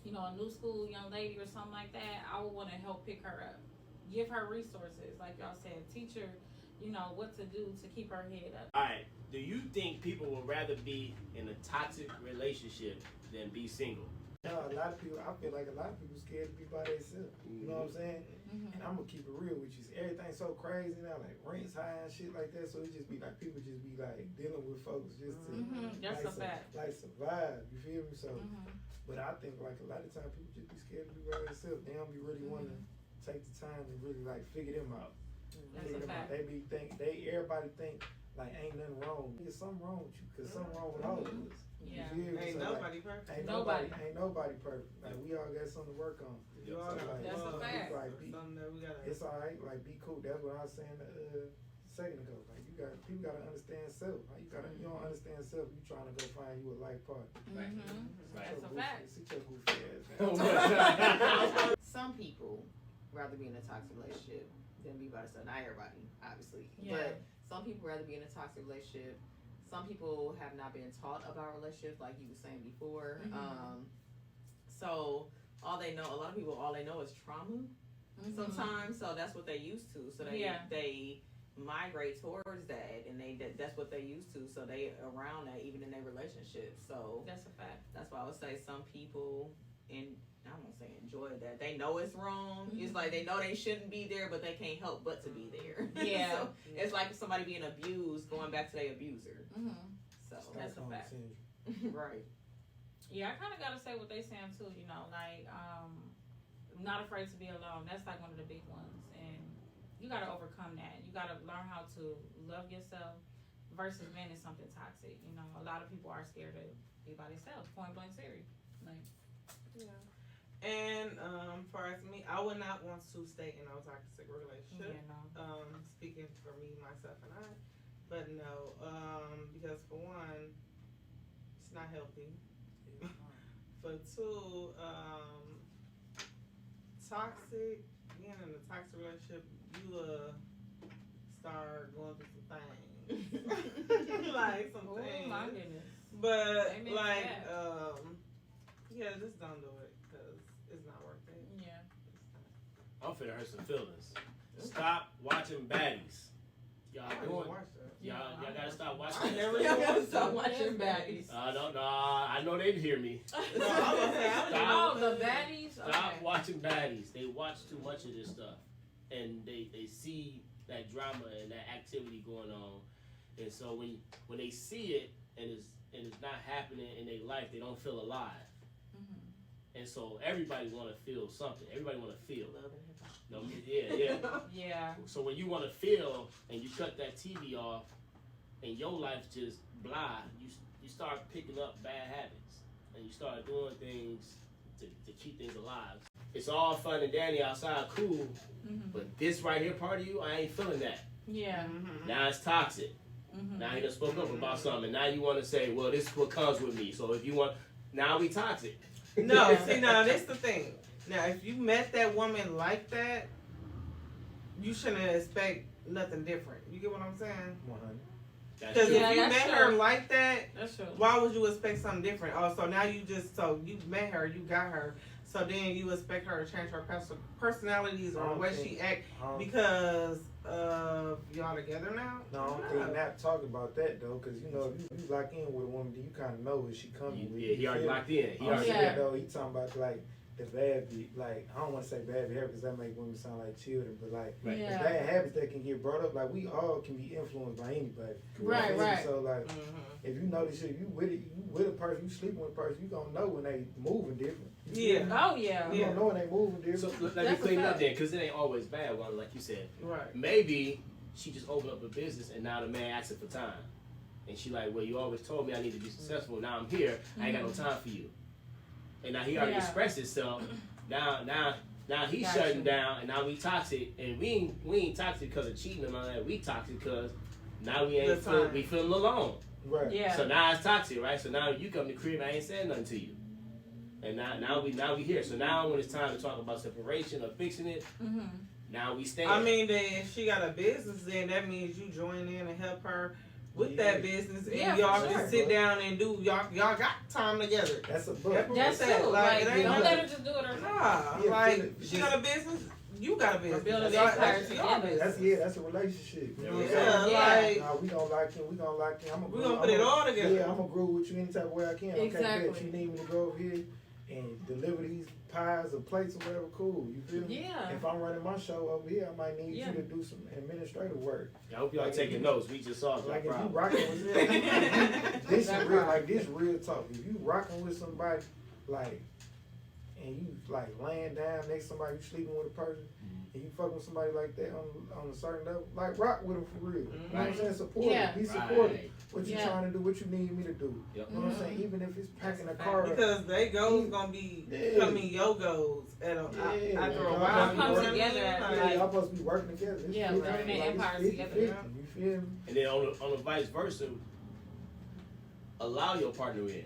a new school young lady or something like that, I would want to help pick her up. Give her resources, like y'all said. Teach her, what to do to keep her head up. All right. Do you think people would rather be in a toxic relationship than be single? A lot of people, I feel like a lot of people scared to be by themselves. You know what I'm saying? Mm-hmm. And I'm gonna keep it real with you. Everything's so crazy now, like rent's high and shit like that. So it just be like people just be like dealing with folks just to That's a fact. like survive. You feel me? So, Mm-hmm. but I think like a lot of times people just be scared to be by themselves. They don't be really want to take the time to really like figure them out. That's Figure a them out. fact. Everybody think like ain't nothing wrong. There's something wrong with you because something wrong with all of us. Yeah. You feel me? ain't So, nobody perfect. Ain't Nobody. nobody perfect. Like we all got something to work on. You all So, got like, That's a flaws. fact. Like, Something that we gotta. it's all right. Like be cool. That's what I was saying a second ago. Like people gotta understand self. Like you don't understand self. You trying to go find you a life partner. Mm-hmm. That's a fact. Sit your goofy ass. Some people rather be in a toxic relationship than be by themselves. Not everybody, obviously. Yeah. But some people rather be in a toxic relationship. Some people have not been taught about relationships, like you were saying before. So a lot of people, all they know is trauma sometimes. So that's what they used to. So they migrate towards that, and that's what they used to. So they around that even in their relationships. So that's a fact. That's why I would say some people, and I won't say enjoy that. They know it's wrong. It's like they know they shouldn't be there, but they can't help but to be there. Yeah. So it's like somebody being abused, going back to their abuser. So that's a fact. Right. Yeah, I kind of got to say what they saying too, you know, like, not afraid to be alone. That's like one of the big ones. And you got to overcome that. You got to learn how to love yourself versus being in something toxic. You know, a lot of people are scared to be by themselves, point blank serious. Like, yeah. And far as me, I would not want to stay in a toxic relationship. yeah, no. Speaking for me, myself, and I. But no, because for one, it's not healthy. For two, being in a toxic relationship, you start going through some things. Like some things. Oh my goodness. But Amen like, to yeah, just don't do it because it's not worth it. Yeah. I'm finna hurt some feelings. Stop watching baddies. Y'all I don't doing? even watch that. Y'all gotta stop watching. I that never stuff. even Stop watching baddies. No, I know they'd hear me. No, I was saying, I don't Oh, even know. the baddies? Stop Okay. watching baddies. They watch too much of this stuff, and they see that drama and that activity going on, and so when they see it and it's not happening in their life, they don't feel alive. And so everybody want to feel something. Everybody want to feel. Love and hip hop. No, yeah. Yeah. So when you want to feel and you cut that TV off, and your life just blah, you start picking up bad habits, and you start doing things to keep things alive. It's all fun and dandy outside, cool, but this right here part of you, I ain't feeling that. Yeah. Now it's toxic. Now you done spoke up about something, and now you want to say, well, this is what comes with me. So if you want, now we toxic. No, see, now this the thing. Now, if you met that woman like that, you shouldn't expect nothing different. You get what I'm saying? 100. Because if you met her like that, That's true. why would you expect something different? Oh, so now you met her, you got her, so then you expect her to change her personalities or the way she act because y'all together now? No, I'm not talking about that though, because you know, if you lock in with a woman, then you kind of know what she coming with. Yeah, he already locked in. He already Yeah. Though he talking about like the bad, like I don't want to say bad behavior because that make women sound like children, but like Right. the Yeah. bad habits that can get brought up, like we all can be influenced by anybody. Right, right. So like, if you know this shit, you with a person, you sleeping with a person, you gonna know when they moving different. Yeah. Oh, yeah. You gonna know when they moving So different. let me clean it up then, because it ain't always bad, one like you said. Right. Maybe she just opened up a business and now the man asking for time. And she like, well, you always told me I need to be successful. Now I'm here. I ain't got no time for you. And now he already expressed himself. Now he's shutting down, and now we toxic. And we ain't toxic because of cheating and all that. We toxic because now we feeling alone. Right. Yeah. So now it's toxic, right? So now you come to the crib, I ain't saying nothing to you. And now we here. So now when it's time to talk about separation or fixing it, now we stand. I mean, then if she got a business, then that means you join in and help her with that business, and y'all can sit down and do y'all got time together. That's a book. That's that. true. Like, Like, it don't ain't let her just do it herself. Nah, Yeah, like feel she it. got a business, you got a business. building Y'all- empire that's y'all together. business. That's a relationship. You know what I'm Yeah, saying? like Nah, we gonna lock in. we gonna put it all together. Yeah, I'm gonna grow with you any type of way I can. Okay, Exactly. bet you need me to go over here and deliver these pies or plates or whatever. Cool, you feel me? Yeah. If I'm running my show over here, I might need Yeah. you to do some administrative work. I hope y'all taking notes. We just solved Like that if you problem. rocking with this is real, like this real talk. If you rocking with somebody, like, and you like laying down next to somebody, you sleeping with a person, and you fucking with somebody like that on a certain level, like rock with them for real. You know what I'm saying? Support Yeah. it. Be supportive. Right. What you Yeah. trying to do, what you need me to do. Yep. You know what I'm saying? Even if it's packing a car. Because they goals gonna be becoming your goals after a while. Y'all come you know what I together mean? at Like, Yeah, y'all supposed to be working together. It's Yeah, 50, building an it's empire 50, together. 50, you feel me? And then on the vice versa, allow your partner in.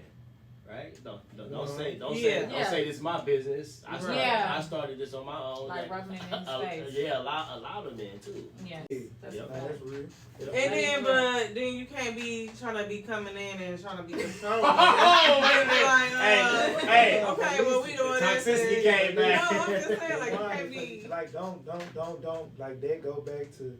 Right? Don't say this is my business. I started this on my own. Like rubbing it in his face. Yeah, allow them in too. Yes. That's Yep. a fact. That's real. And then you can't be trying to be coming in and trying to be controlling. Oh, wait a minute. Like, Hey. okay, well we doing what toxicity came back. No, I'm just saying, like, you Why? can't be. Like, don't, like, that go back to,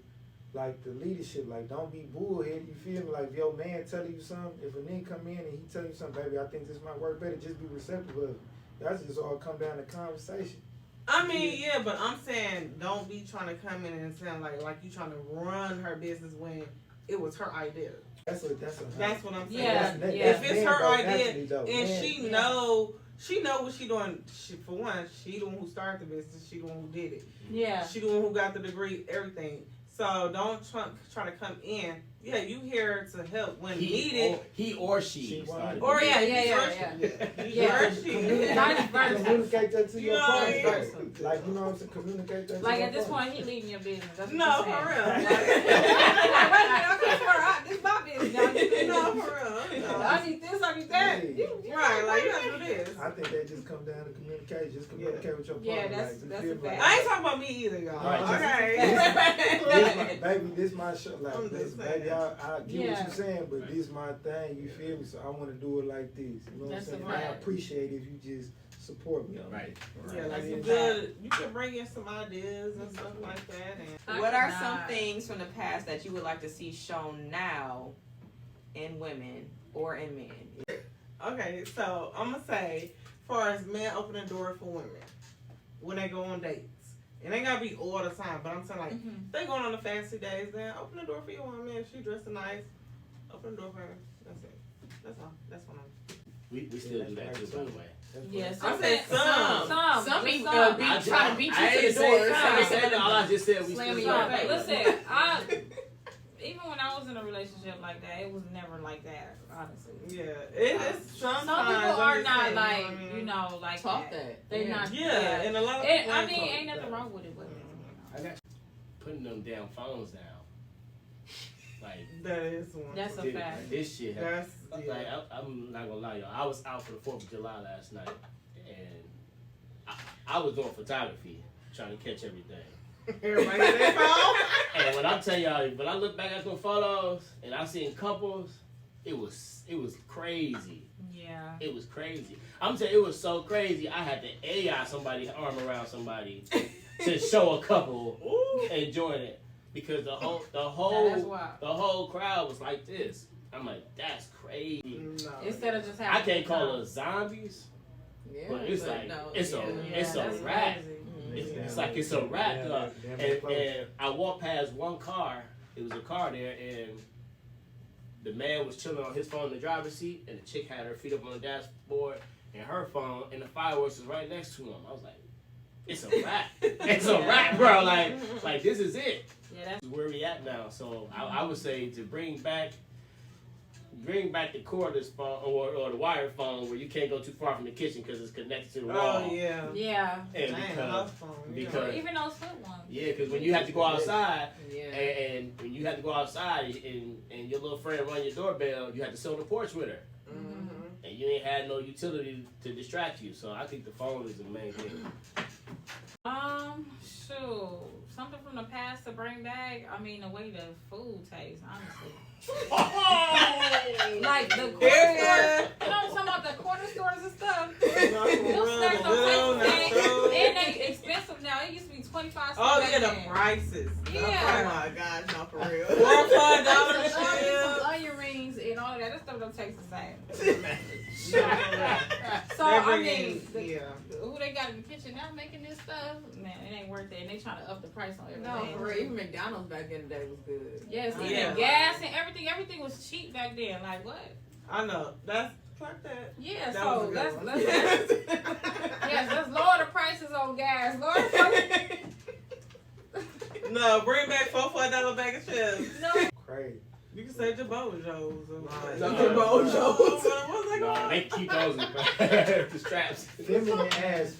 like, the leadership. Like, don't be bullheaded, you feel me? Like, if your man telling you something, if a nigga come in and he tell you something, baby, I think this might work better, just be receptive of it. That's just all come down to conversation. I mean, yeah, but I'm saying don't be trying to come in and sound like you trying to run her business when it was her idea. That's what I'm saying. Yeah, That's, yeah. If it's her idea though, and man, she know what she doing. For one, she the one who started the business. She the one who did it. Yeah. She the one who got the degree, everything. So don't try to come in. Yeah, you here to help when needed. He or she. Or Yeah. communicate that to You your know what I mean? partner. Like, you know what I'm saying? Communicate that to Like your at this partner. point, he leading your business. That's what No, you're for saying. real. Like, wait a minute, I can't swear out. This is my business. Y'all. No, for real. No. I need this, I need that. Hey. Right, like you gotta do this. I think they just come down to communicate. Just communicate with your partner. Yeah, that's- like, you that's feel a me? fact. I ain't talking about me either, y'all. Right, Okay. this my show. Like, I'm this, just baby, saying. I get Yeah. what you're saying, but this my thing. You feel me? So I want to do it like this. You know what I'm That's a saying? I fact. appreciate if you just support me on Right. it. Yeah, like That's you a good. You can bring in some ideas and stuff like that. And What are some things from the past that you would like to see shown now in women or in men? okay, so I'm gonna say, as far as men opening the door for women when they go on dates. It ain't gotta be all the time, but I'm saying like they going on the fancy days, then open the door for your woman. If she dressed nice, open the door for her. That's it. That's all. That's what I'm. We still do that too, by the way. Yes, I said some. Some people some. be trying to beat you I to ain't the door. saying that. All I just said we Slam still in do your that. face. Listen, even when I was in a relationship like that, it was never like that, honestly. Yeah, it is sometimes. Some people are not saying, like, I mean? you know, like Talk that. that. They Yeah. not. Yeah, and a lot of It, people I ain't mean, talk ain't nothing that. wrong with it, but I got putting them damn phones down. Like That is one. That's a this, fact. this shit. That's yeah. Like I'm not gonna lie, y'all. I was out for the 4th of July last night, and I was doing photography, trying to catch everything. Everybody got their phone. And when I'm telling y'all, when I look back at those photos and I seen couples, it was crazy. yeah. It was crazy. I'm telling you, it was so crazy. I had to AI somebody's arm around somebody to show a couple Ooh. enjoying it because the That's wild. whole crowd was like this. I'm like, that's crazy. No. Instead of just I having. can't call us zombies, Yeah, but it's like no, it's yeah. a that's wrap. crazy. It's like it's a wrap. Yeah, And I walked past one car. It was a car there, and the man was chilling on his phone in the driver's seat, and the chick had her feet up on the dashboard and her phone, and the fireworks was right next to him. I was like, it's a wrap. It's a wrap, bro. Like this is it. Yeah, that's This is where we at now. So I would say to bring back the cordless phone or the wired phone where you can't go too far from the kitchen because it's connected to the wall. Oh yeah. yeah. And Damn, love phone. because- Or even those flip ones. yeah, because when you have to go outside, Yeah. and when you have to go outside and your little friend run your doorbell, you have to sit on the porch with her. Mm-hmm. And you ain't had no utility to distract you. So I think the phone is the main thing. Shoot. Something from the past to bring back. I mean, the way the food tastes, honestly. Like the corner store. You know what I'm talking about? The corner stores and stuff. Those snacks don't taste the same. And they expensive now. It used to be 25 cents. Oh back yeah, the then. prices. Yeah. Oh my gosh, not for real. Some $4 onion rings and all of that. That stuff don't taste the same. chips. So, I mean, yeah. who they got in the kitchen now making this stuff? Man, it ain't worth it. And they trying to up the price on everything. No, for real. Even McDonald's back in the day was good. Yes, even Yeah. gas and everything. Everything was cheap back then. Like, what? I know. That's like that. Yeah, That so was a good one. let's yes, let's lower the prices on gas. Lower the prices. No, bring back $4 bag of chips. No. Crazy. You can say Jabojos. Or No, Jabojos. What's that No, called? they keep those the straps.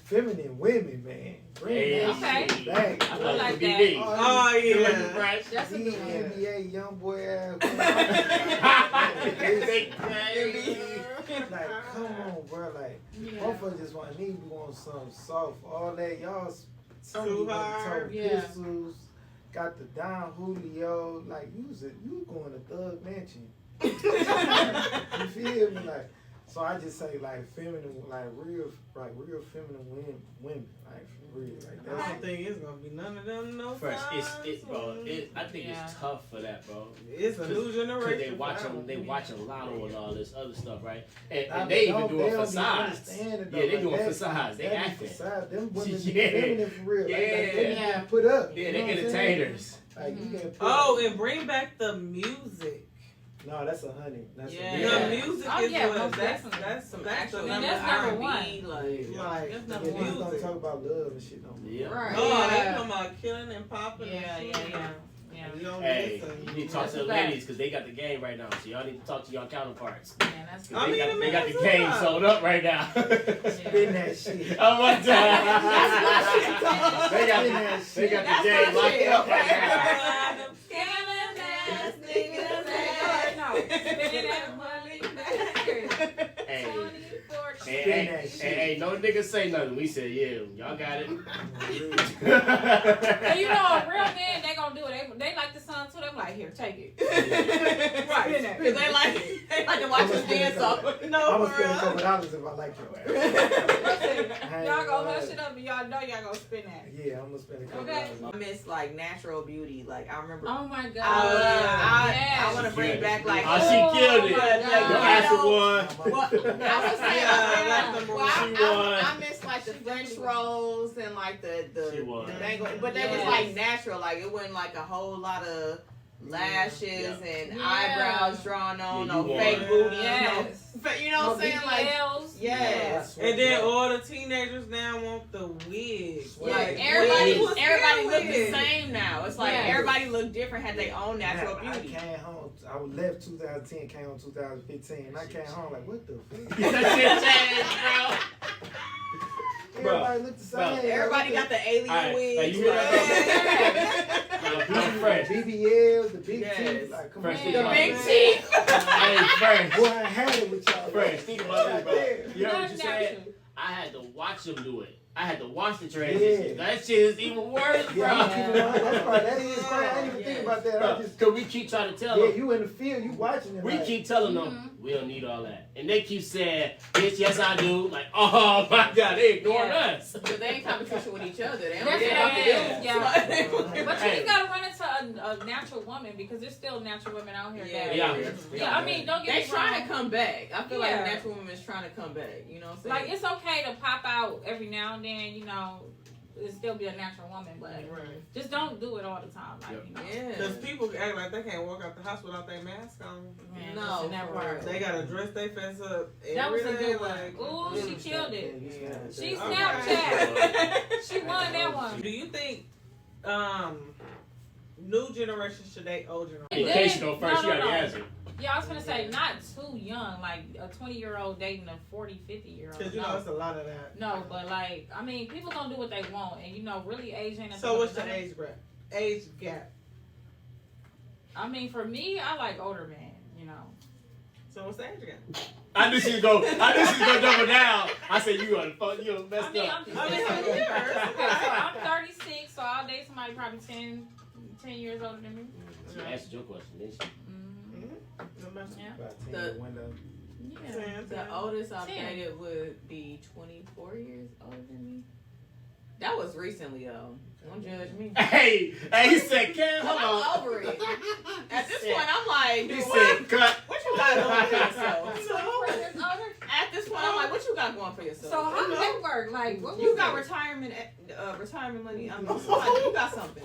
Feminine women, man. Bring Hey, that okay. shit back. I I like like the that. BD. Oh yeah. Fresh. That's a These good one. NBA young boy ass. They crazy. Like, come on, bro. Like, Yeah. both of us just want need to want something soft. All that y'all, some Too of you hard. toe Yeah. pistols, got the Don Julio. Like, you going to Thug Mansion. You feel me? Like, So I just say like feminine, like real feminine women, like for real. Like I that's don't think it's gonna be none of them no First, times, bro. I think Yeah. it's tough for that, bro. It's a new generation. They watch for them. that They one. watch Lotto and all this other stuff, right? And I they don't- even doing don't be facades. understanding though, Yeah, they like doing that- facades. They that be acting. facade. Them women be Yeah. feminine for real. Like, they be Yeah. getting put up. Yeah, you they know what I'm saying? entertainers. Like you get put Oh, up. and bring back the music. No, that's 100. That's Yeah. a The Yeah. music Oh, is yeah, what most that's definitely. Some that's actual the I mean, number that's number R&B, one. like like That's Yeah, number they one. just don't music. talk about love and shit no more. Yeah. Right. Oh, they Yeah. talking about killing and popping. Yeah, and yeah, shooting. yeah. You don't Hey, listen. you need to talk to the That's a fact. ladies because they got the game right now. So y'all need to talk to your counterparts. Man, that's 'Cause I mean, they got the it's game not. sold up right now. Spin that shit. Oh my God. That's my shit, though. They got the That's game my locked shit, up right okay. now. Hey, hey, no niggas say nothing. We said, yeah, y'all got it. And you know, a real man, they gonna do it. They like the song too. They like, here, take it. Right. Because they like to watch us dance off. I'm No, gonna for spend a real. couple dollars if I like your ass. Y'all gonna hush it up and y'all know y'all gonna spin that. Yeah, I'm gonna spend a couple Okay. dollars. I miss like natural beauty. Like I remember. Oh my god. I want to She bring killed back it. like. Oh, she killed it. my God. Your ass won. Well, I was saying, Yeah, that's number well, one. She won. I miss like the French rolls and like She the won. bangle, but they was Yes. like natural. Like it wasn't like a whole lot of lashes Yeah. and Yeah. eyebrows drawn on, Yeah, no you fake won. booty, Yes. you know what I'm saying? Like BBLs. yes. And then all the teenagers now want the wigs. Yeah, Like, everybody wigs. look the Wigs. same now. It's like Yes. everybody look different, had their own natural Man, beauty. I came home. I left 2010, came home 2015. And I came home like, what the fuck? That shit changed, bro. Everybody look the same. Everybody got the alien Alright, wigs. like, you hear that? I'm fresh. BBLs, the big Yes. teeth. Like, come Fresh on. teeth. The Yeah. big teeth. Hey, fresh. Boy, I had it with y'all. Fresh. Think about this, bro. You heard what you Not said? natural. I had to watch them do it. I had to watch the transition. Yeah. That shit is even worse, bro. Yeah, I'm keeping on. That's right. That is crazy. I didn't even think about that. I Bro, just, cause we keep trying to tell yeah, them. you in the field, you watching it. We like, keep telling them we don't need all that, and they keep saying, "Bitch, yes I do." Like, oh my God, they ignoring Yeah. us. Because they in competition with each other. They don't That's care about the it, dudes. yeah. But you Hey. just gotta run into a natural woman because there's still natural women out here. Yeah. that- We out here. We Yeah, out I here. mean, don't get They me trying wrong. to come back. I feel like Yeah. the natural woman is trying to come back. You know what I'm Like saying? it's okay to pop out every now and then, you know, it still be a natural woman, but Right. just don't do it all the time. Like, Yep. you know. Yeah. Because people act like they can't walk out the house without their mask on. Man, No, listen, that for word. real. They gotta dress their face up. That was every a day, good one. like- Ooh, she killed it. She Okay. Snapchat. She won that one. Do you think new generation should date old generation? In case you go first, you No, no, got the no. answer. Yeah, I was gonna say not too young, like a 20-year-old dating a 40, 50-year-old. Because you know it's a lot of that. No, but like, I mean, people gonna do what they want, and you know, really age ain't. So what's the age gap? Age gap. I mean, for me, I like older men. You know. So what's the age gap? I knew she was gonna double down. I said you gonna fuck, you gonna mess I mean, up. I mean, how many years? Okay, so I'm 36, so I'll date somebody probably 10 years older than me. She answered your question, didn't she? Yeah. About 10 The- year window. Yeah. The oldest I've 10. dated would be 24 years older than me. That was recently, though. Don't judge me. Hey, he said, "Cam, hold on." I'm over it. At this point, I'm like, He dude, said, "Cut." what you got going for yourself? Years older. At this point, I'm like, what you got going for yourself? So how does that work? Like, what you was got it? retirement money. I'm like, you got something.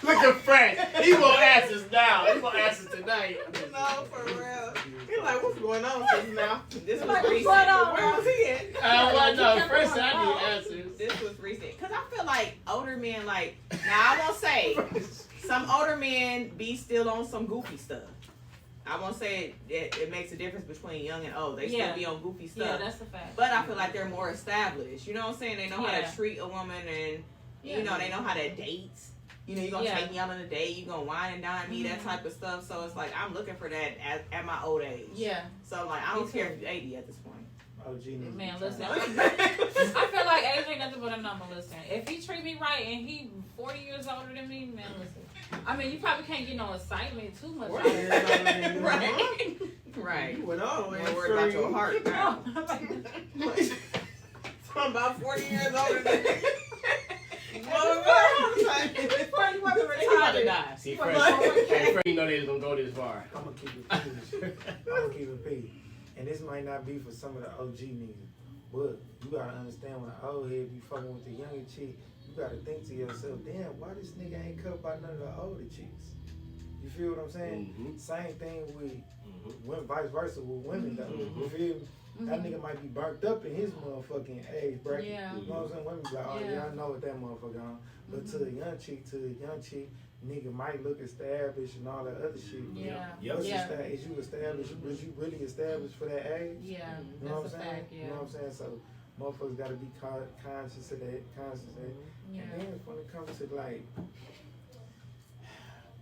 Look at Frank. He won't answer now. He won't answer tonight. No, for real. He's like, what's going on with you now? This was Like, what's recent. going on, Where was he at? I want to know. Kept First, on I need pause. answers. This was recent. Because I feel like older men, like, now I won't say, some older men be still on some goofy stuff. I won't say it makes a difference between young and old. They Yeah. still be on goofy Yeah, stuff. that's a fact. But I feel like they're more established. You know what I'm saying? They know how Yeah. to treat a woman and, Yeah. you know, they know how to date. You know, you're going to Yeah. take me out on a date. You're going to wine and dine me, that type of stuff. So it's like, I'm looking for that at my old age. Yeah. So, like, I Me don't care too. if you're 80 at this point. OG niggas. Man, be listen. trying- I feel like age ain't nothing but a number. Listen, if he treat me right and he 40 years older than me, man, listen. I mean, you probably can't get no excitement too much. 40 years older than you. Right. Right. You went all the way Don't worry about your heart now. I'm about 40 years older than you. You about to die. See, Fred, you know they was gonna go this far. I'm gonna keep it P. I'm gonna keep it P. And this might not be for some of the OG niggas, but you gotta understand when an old head be fucking with the younger chick, you gotta think to yourself, damn, why this nigga ain't cut by none of the older chicks? You feel what I'm saying? Mm-hmm. Same thing with when vice versa with women though. Mhm. You feel me? That nigga might be burnt up in his motherfucking age bracket. Yeah. You know what I'm saying? Women be like, oh yeah, I know what that motherfucker on. But to the young chick, nigga might look established and all that other shit. Yeah. Yep. Yeah. Is you established? Was you really established for that age? Yeah, You know what that's I'm a saying? fact. Yeah. You know what I'm saying? So motherfuckers gotta be conscious of that, Yeah. And then when it comes to like,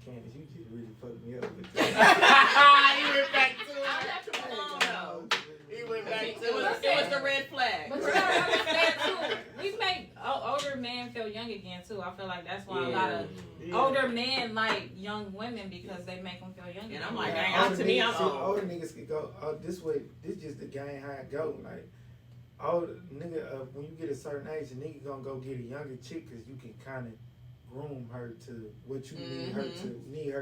Candace, you just really fucked me up with that. He went back to I left him alone though. It. He went back It to was the red flag. But you gotta understand too, we make older men feel young again too. I feel like that's why a lot of older men like young women because they make them feel young And again. I'm like, Yeah, dang, older to me, niggas- I'm see, old. older niggas could go this way. This just the game how it go. Like, older nigga, when you get a certain age, a nigga gonna go get a younger chick because you can kind of groom her to what you need her to be. You know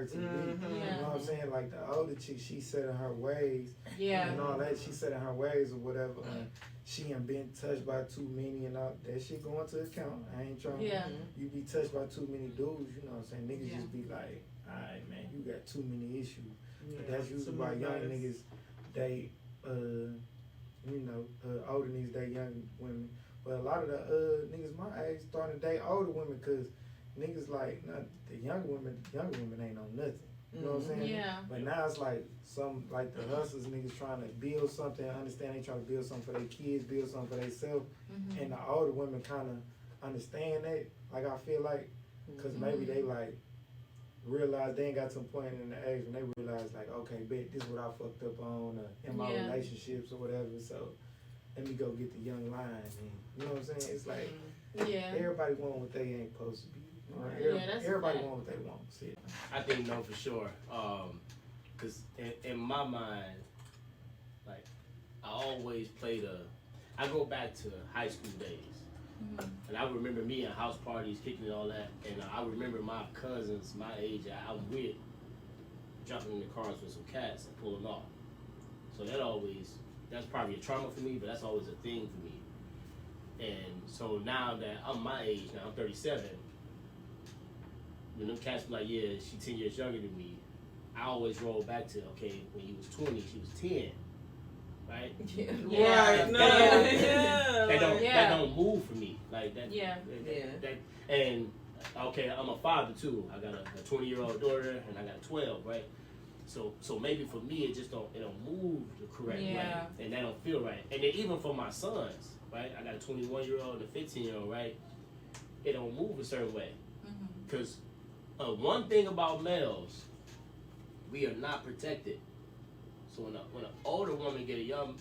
what I'm saying? Like the older chick, she set in her ways Yeah. and all that. She set in her ways or whatever. And she ain't been touched by too many and all that shit going to account. I ain't trying. Yeah. You be touched by too many dudes. You know what I'm saying? Niggas Yeah. just be like, all right, man, you got too many issues. Yeah, But that's usually why young niggas date, older niggas date young women. But a lot of the niggas my age starting to date older women because niggas like, not the younger women ain't know nothing. You know what I'm saying? Yeah. But now it's like some, like the hustlers niggas trying to build something, understand they trying to build something for their kids, build something for themselves. And the older women kind of understand that. Like I feel like, because maybe they like, realize they ain't got to a point in the age when they realize like, okay, bet this is what I fucked up on in my relationships or whatever. So let me go get the young line. And, you know what I'm saying? It's like Yeah. everybody want what they ain't supposed to be. Right? Yeah, that's a Everybody fact. want what they want. See? I think no for sure. Cause in my mind, like I always played I go back to high school days. And I remember me at house parties, kicking and all that. And I remember my cousins, my age, I'm with, jumping in the cars with some cats and pulling off. So that's probably a trauma for me, but that's always a thing for me. And so now that I'm my age, now I'm 37, when them cats be like, yeah, she 10 years younger than me, I always roll back to, okay, when you was 20, she was 10. Right? Yeah. Right, no, Yeah. That don't move for me. Like that. Yeah. And okay, I'm a father too. I got a 20-year-old daughter and I got a 12, right? So maybe for me it don't move the correct way. And that don't feel right. And then even for my sons, right? I got a 21-year-old and a 15-year-old, right? It don't move a certain way. Because one thing about males, we are not protected. So when an older woman get a young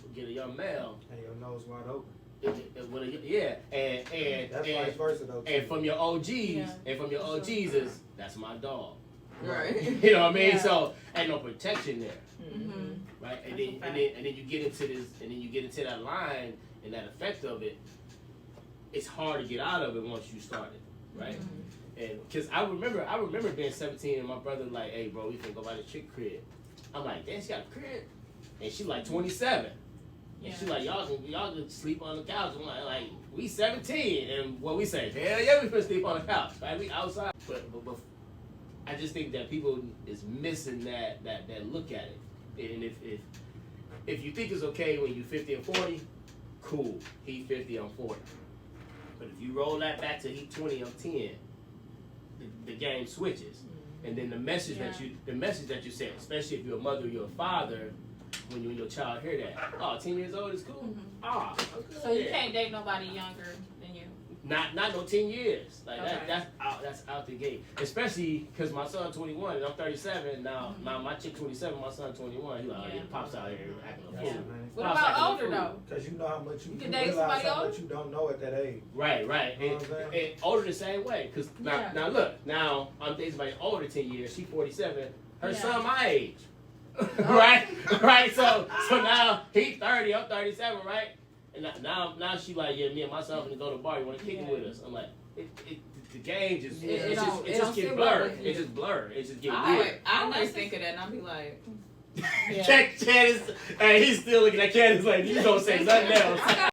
male, And your nose wide open. and That's vice versa though. and too. from your OGs, is that's my dog. Right. You know what I mean? Yeah. So ain't no protection there, right? And then you get into this, and then you get into that line and that effect of it. It's hard to get out of it once you start it, right? And because I remember being 17 and my brother like, hey bro, we can go by the chick crib. I'm like, damn, she got a crib, and she like 27. And she like, y'all can sleep on the couch. I'm like we 17, and what we say, hell yeah, we can sleep on the couch, right? We outside. But I just think that people is missing that look at it. And if you think it's okay when you 50 and 40, cool. He 50, I'm 40. But if you roll that back to he 20, I'm 10, the game switches. And then the message that you send, especially if you're a mother or you're a father, when your child hear that, 10 years old is cool. Okay. So you can't date nobody younger than you. Not no 10 years. Like Okay. that's out the gate. Especially because my son 21 and I'm 37 now. Now my chick 27, my son 21. He like, oh, Yeah. yeah, pops out here acting a Yeah. fool. What Pops about acting a older fool. though? Because you know how much you can you date realize somebody how older? much you don't know at that age. Right. You know what I'm saying? And older the same way. Cause Yeah. now look, now I'm dating somebody older 10 years. She 47. Her Yeah. son my age. right. So now he 30. I'm 37. Right. And now she like, yeah, me and my son gonna go to the bar. You want to kick it with us? I'm like, the game just It don't just sit get well blurred. with you. It just blurred. It just get I weird. always think of that and I'll be like, Yeah. Candace, hey, he's still looking at Candace like, you don't say nothing else.